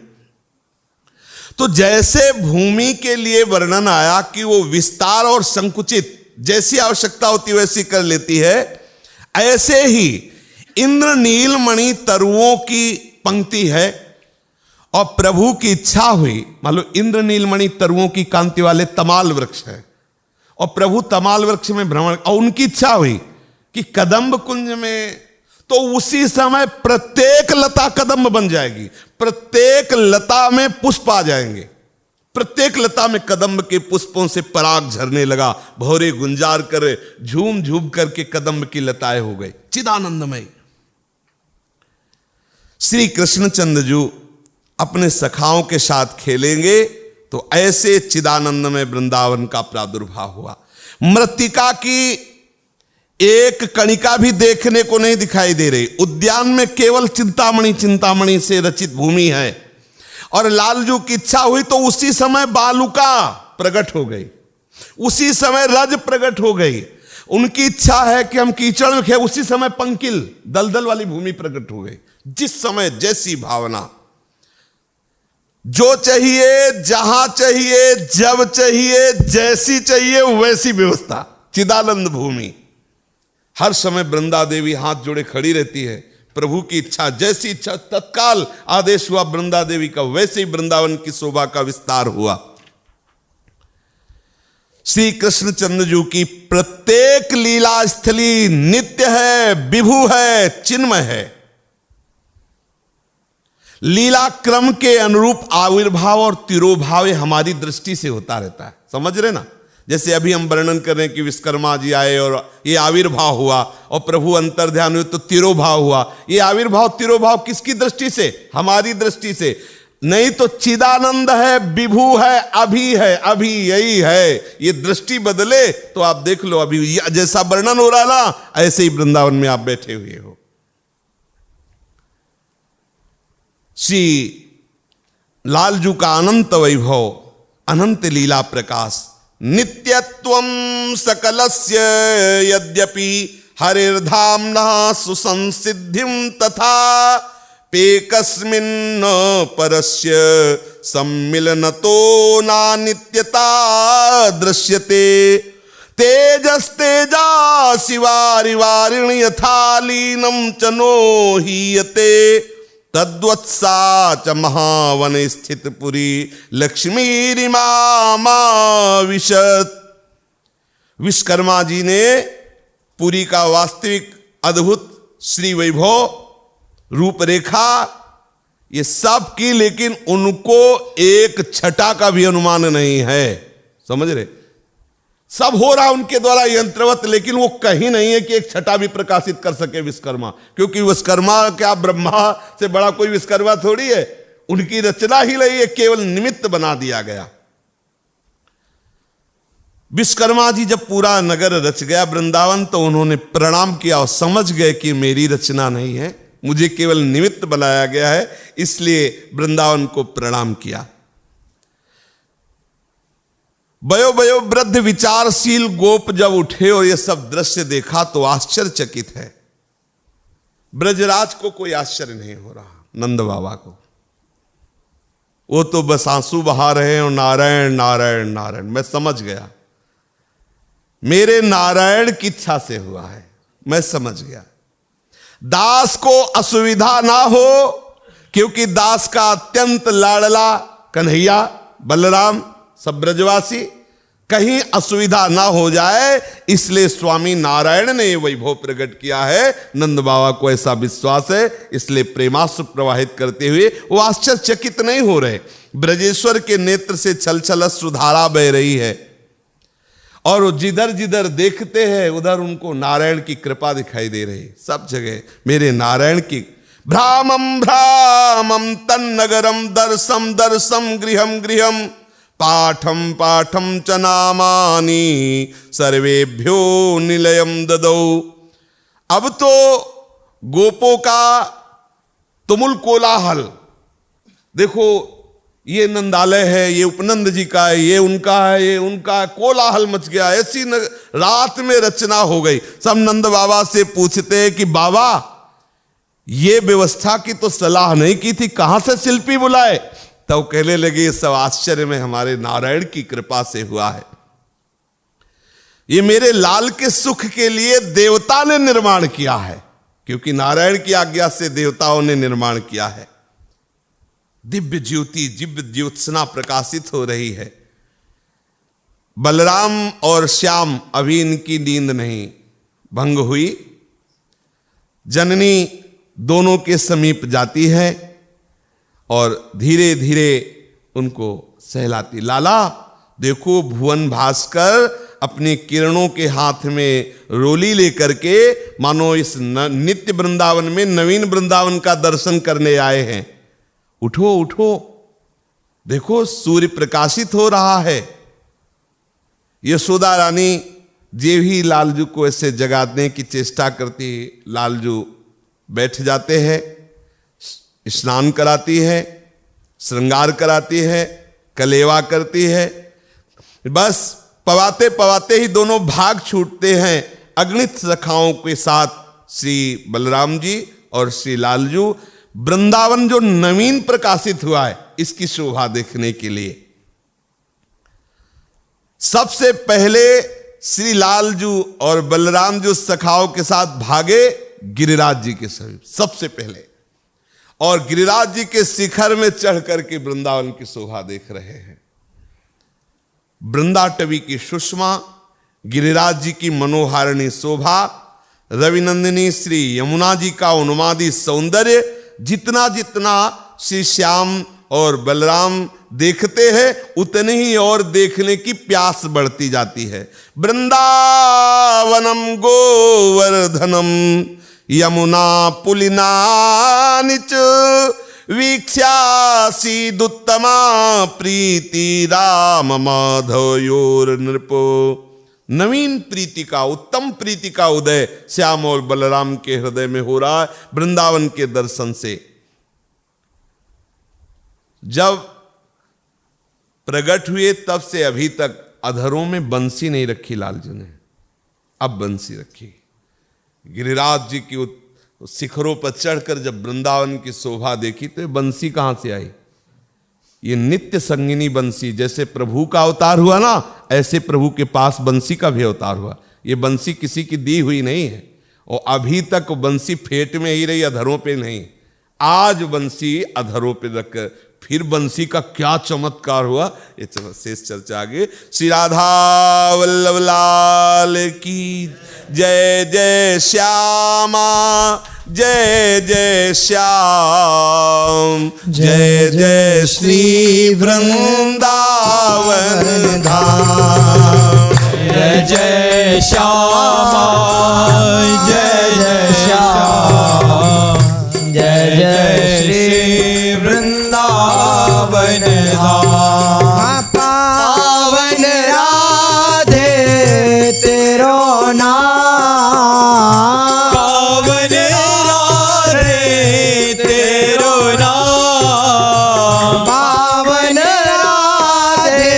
तो जैसे भूमि के लिए वर्णन आया कि वो विस्तार और संकुचित जैसी आवश्यकता होती वैसी कर लेती है, ऐसे ही इंद्र नीलमणि तरुओं की पंक्ति है और प्रभु की इच्छा हुई, मान लो इंद्र नीलमणि तरुओं की कांति वाले तमाल वृक्ष है और प्रभु तमाल वृक्ष में भ्रमण, और उनकी इच्छा हुई कि कदम्ब कुंज में, तो उसी समय प्रत्येक लता कदम्ब बन जाएगी, प्रत्येक लता में पुष्प आ जाएंगे, प्रत्येक लता में कदम्ब के पुष्पों से पराग झरने लगा, भौरे गुंजार कर झूम झूम करके कदम्ब की लताएं हो गई चिदानंदमय। श्री कृष्णचंद्र जी अपने सखाओं के साथ खेलेंगे तो ऐसे चिदानंद में वृंदावन का प्रादुर्भाव हुआ। मृत्तिका की एक कणिका भी देखने को नहीं दिखाई दे रही, उद्यान में केवल चिंतामणि चिंतामणि से रचित भूमि है। और लालजू की इच्छा हुई तो उसी समय बालुका प्रकट हो गई, उसी समय रज प्रकट हो गई। उनकी इच्छा है कि हम कीचड़ में खेल, उसी समय पंकिल दलदल वाली भूमि प्रकट हो गई। जिस समय जैसी भावना, जो चाहिए, जहां चाहिए, जब चाहिए, जैसी चाहिए वैसी व्यवस्था, चिदानंद भूमि। हर समय वृंदा देवी हाथ जोड़े खड़ी रहती है, प्रभु की इच्छा, जैसी इच्छा तत्काल आदेश हुआ वृंदा देवी का, वैसे ही वृंदावन की शोभा का विस्तार हुआ। श्री कृष्णचंद्र जी की प्रत्येक लीला स्थली नित्य है, विभु है, चिन्मय है। लीला क्रम के अनुरूप आविर्भाव और तिरोभाव हमारी दृष्टि से होता रहता है, समझ रहे ना। जैसे अभी हम वर्णन कर रहे हैं कि विश्वकर्मा जी आए और ये आविर्भाव हुआ और प्रभु अंतर्ध्यान हुए तो तिरोभाव हुआ। ये आविर्भाव तिरोभाव किसकी दृष्टि से? हमारी दृष्टि से। नहीं तो चिदानंद है, विभु है, अभी है, अभी यही है। ये दृष्टि बदले तो आप देख लो, अभी जैसा वर्णन हो रहा ना, ऐसे ही वृंदावन में आप बैठे हुए हो। श्री लालजू का अनंत वैभव, अनंत लीला प्रकाश, नित्यत्वं सकलस्य यद्यपि हरिर्धाम्ना सुसंसिद्धिं तथा पेकस्मिन् परस्य सम्मिलनतो नानित्यता दृश्यते। तेजस्तेजासि वारिवारिणि यथा लीनं च नो हीयते तद्वत्सा च महावन स्थित पुरी लक्ष्मीरिमाविशत। विश्वकर्मा जी ने पुरी का वास्तविक अद्भुत श्री वैभव, रूपरेखा ये सब की, लेकिन उनको एक छटा का भी अनुमान नहीं है, समझ रहे। सब हो रहा उनके द्वारा यंत्रवत, लेकिन वो कहीं नहीं है कि एक छटा भी प्रकाशित कर सके विश्वकर्मा, क्योंकि विश्वकर्मा क्या ब्रह्मा से बड़ा कोई विश्वकर्मा थोड़ी है। उनकी रचना ही नहीं है, केवल निमित्त बना दिया गया। विश्वकर्मा जी जब पूरा नगर रच गया वृंदावन, तो उन्होंने प्रणाम किया और समझ गए कि मेरी रचना नहीं है, मुझे केवल निमित्त बनाया गया है, इसलिए वृंदावन को प्रणाम किया। बयो बयो वृद्ध विचारशील गोप जब उठे और यह सब दृश्य देखा तो आश्चर्यचकित है। ब्रजराज को कोई आश्चर्य नहीं हो रहा, नंद बाबा को। वो तो बस आंसू बहा रहे हैं और नारायण नारायण नारायण। मैं समझ गया, मेरे नारायण की इच्छा से हुआ है, मैं समझ गया। दास को असुविधा ना हो, क्योंकि दास का अत्यंत लाडला कन्हैया बलराम सब ब्रजवासी, कहीं असुविधा ना हो जाए, इसलिए स्वामी नारायण ने वैभव प्रकट किया है। नंद बाबा को ऐसा विश्वास है, इसलिए प्रेमाश्रु प्रवाहित करते हुए वो आश्चर्यचकित नहीं हो रहे। ब्रजेश्वर के नेत्र से छल छल अश्रुधारा बह रही है और वो जिधर जिधर देखते हैं उधर उनको नारायण की कृपा दिखाई दे रही। सब जगह मेरे नारायण की भ्रामम भ्रामम तन्नगरम दर्शम दर्शम गृहम गृहम पाठम पाठम च नामानि सर्वेभ्यो निलयम ददौ। अब तो गोपों का तुमुल कोलाहल देखो, ये नंदालय है, ये उपनंद जी का है, ये उनका है, ये उनका है, कोलाहल मच गया। ऐसी रात में रचना हो गई। सब नंद बाबा से पूछते हैं कि बाबा ये व्यवस्था की तो सलाह नहीं की थी, कहां से शिल्पी बुलाए? तब कहने लगे ये सब आश्चर्य में हमारे नारायण की कृपा से हुआ है। ये मेरे लाल के सुख के लिए देवता ने निर्माण किया है, क्योंकि नारायण की आज्ञा से देवताओं ने निर्माण किया है। दिव्य ज्योति दिव्य ज्योत्सना प्रकाशित हो रही है। बलराम और श्याम अभी इनकी नींद नहीं भंग हुई। जननी दोनों के समीप जाती है और धीरे धीरे उनको सहलाती। लाला देखो, भुवन भास्कर अपनी किरणों के हाथ में रोली लेकर के मानो इस नित्य वृंदावन में नवीन वृंदावन का दर्शन करने आए हैं। उठो उठो, देखो सूर्य प्रकाशित हो रहा है। यशोदा रानी जे भी लालजू को ऐसे जगाने की चेष्टा करती, लालजू बैठ जाते हैं, स्नान कराती है, श्रृंगार कराती है, कलेवा करती है। बस पवाते पवाते ही दोनों भाग छूटते हैं अगणित सखाओं के साथ। श्री बलराम जी और श्री लालजू वृंदावन जो नवीन प्रकाशित हुआ है इसकी शोभा देखने के लिए। सबसे पहले श्री लालजू और बलराम जो सखाओं के साथ भागे गिरिराज जी के समीप सबसे पहले, और गिरिराज जी के शिखर में चढ़ करके वृंदावन की शोभा देख रहे हैं। वृंदाटवी की सुषमा, गिरिराज जी की मनोहारिणी शोभा, रविनंदिनी श्री यमुना जी का उन्मादी सौंदर्य, जितना जितना श्री श्याम और बलराम देखते हैं उतने ही और देखने की प्यास बढ़ती जाती है। वृंदावनम गोवर्धनम यमुना पुलिनानि च वीक्ष्यासीदुत्तमा प्रीति राम माधवयोर नृपो। नवीन प्रीति का, उत्तम प्रीति का उदय श्याम और बलराम के हृदय में हो रहा है वृंदावन के दर्शन से। जब प्रकट हुए तब से अभी तक अधरों में बंसी नहीं रखी लालजू ने, अब बंसी रखी। गिरिराज जी की शिखरों पर चढ़कर जब वृंदावन की शोभा देखी तो ये बंसी कहां से आई? ये नित्य संगिनी बंसी, जैसे प्रभु का अवतार हुआ ना, ऐसे प्रभु के पास बंसी का भी अवतार हुआ। ये बंसी किसी की दी हुई नहीं है और अभी तक बंसी फेट में ही रही, अधरों पे नहीं। आज बंसी अधरों पे रखकर फिर बंसी का क्या चमत्कार हुआ, ये शेष चर्चा आगे। श्री राधा वल्लभ लाल की जय जय श्यामा, जय जय श्याम, जय जय श्री वृंदावन धाम। जय जय श्यामा, जय जय श्याम, जय जय श्री वृंदावन धाम। पावन राधे तेरो नाम, पावन राधे नाम पावन राधे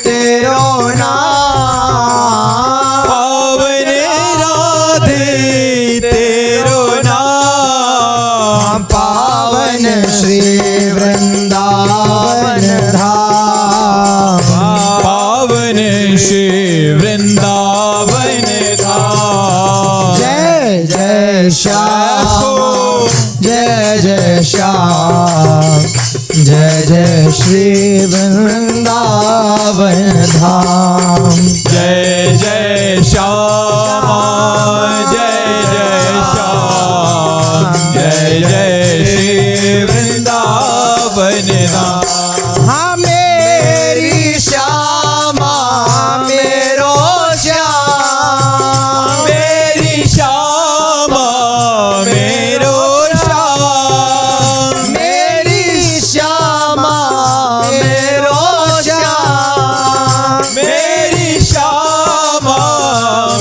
तेरो नाम पावन राधे तेरो नाम पावन श्री वृंदावन धाम पावन श्री वृंदावन धाम जय जय श्याम जय जय श्याम जय जय श्री वृंदावन धाम जय जय श्याम जय जय श्याम जय जय श्री वृंदावन धाम हाँ मेरी श्यामा मेरो श्याम मेरी श्यामा मेरो श्याम मेरी श्यामा मेरो श्याम मेरी श्यामा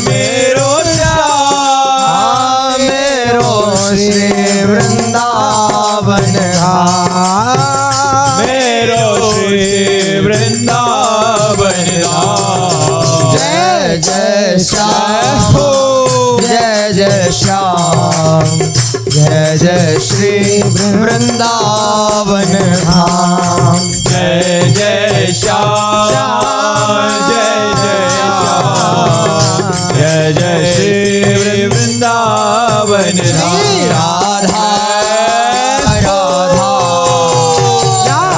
मेरो श्याम मेरो श्री वृंदावन धाम मेरो श्री वृंदावन धाम जय जय श्याम जय जय श्याम जय जय श्री वृंदावन धाम जय जय श्याम जय जय श्याम जय जय श्री वृंदावन श्री धाम राधा राधा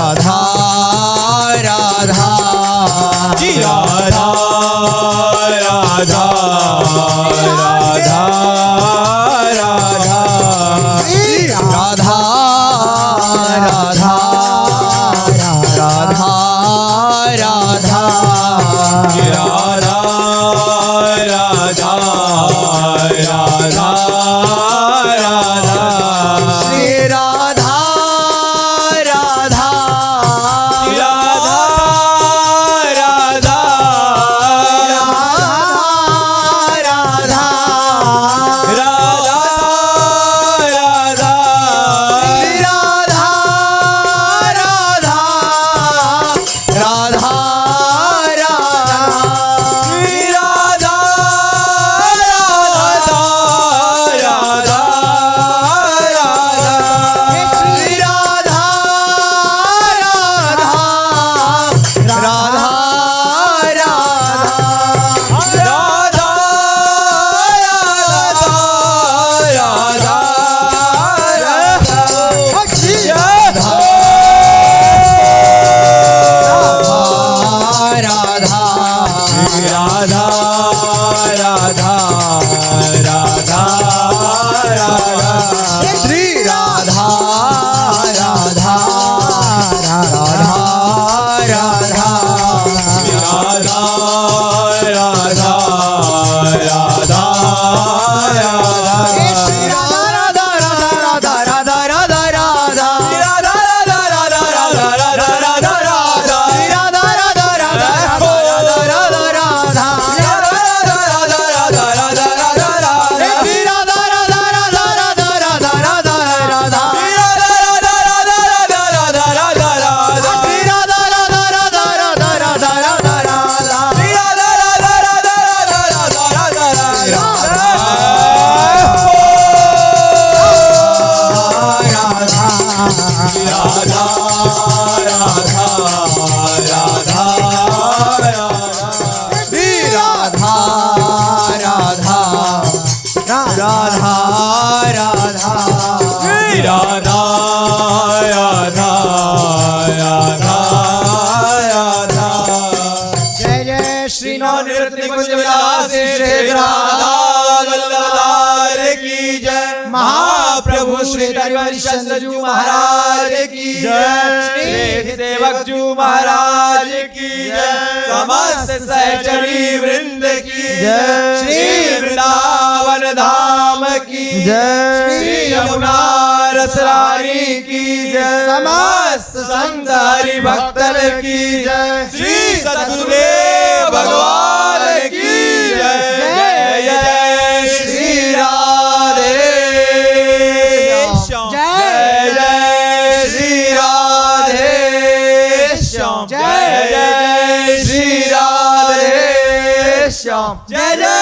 राधा राधा जी राधा राधा राधा राधा श्री राधा राधा राधा राधा जी राधा राधा राधा राधा श्री राधा राधा राधा राधा राधा राधा राधा श्री राधा राधा राधा श्री राधा राधा राधा राधा श्री राधा राधा राधा राधा राधा राधा राधा राधा राधा राधा श्री राधा राधा राधा राधा राधा राधा राधा राधा श्री राधा राधा राधा राधा राधा राधा राधा राधा राधा राधा राधा राधा श्री राधा राधा राधा राधा राधा राधा श्री राधा राधा राधा राधा राधा राधा राधा श्री राधा राधा राधा राधा राधा राधा श्री राधा राधा राधा राधा राधा राधा जय जय श्री नृत्य कुंज विलास श्री राधा वल्लभार की जय महाप्रभु श्री हरिश्चंद्र जी महाराज की जय श्री सेवक जी महाराज की जय समस्त सहचरी वृंद की जय श्री वृंदावन धाम की जय श्री यमुना रसरानी की जय समस्त संत हरि भक्तन की जय श्री सद्गुरुदेव भगवान की जय जय जय श्री राधे जय जय राम जय जय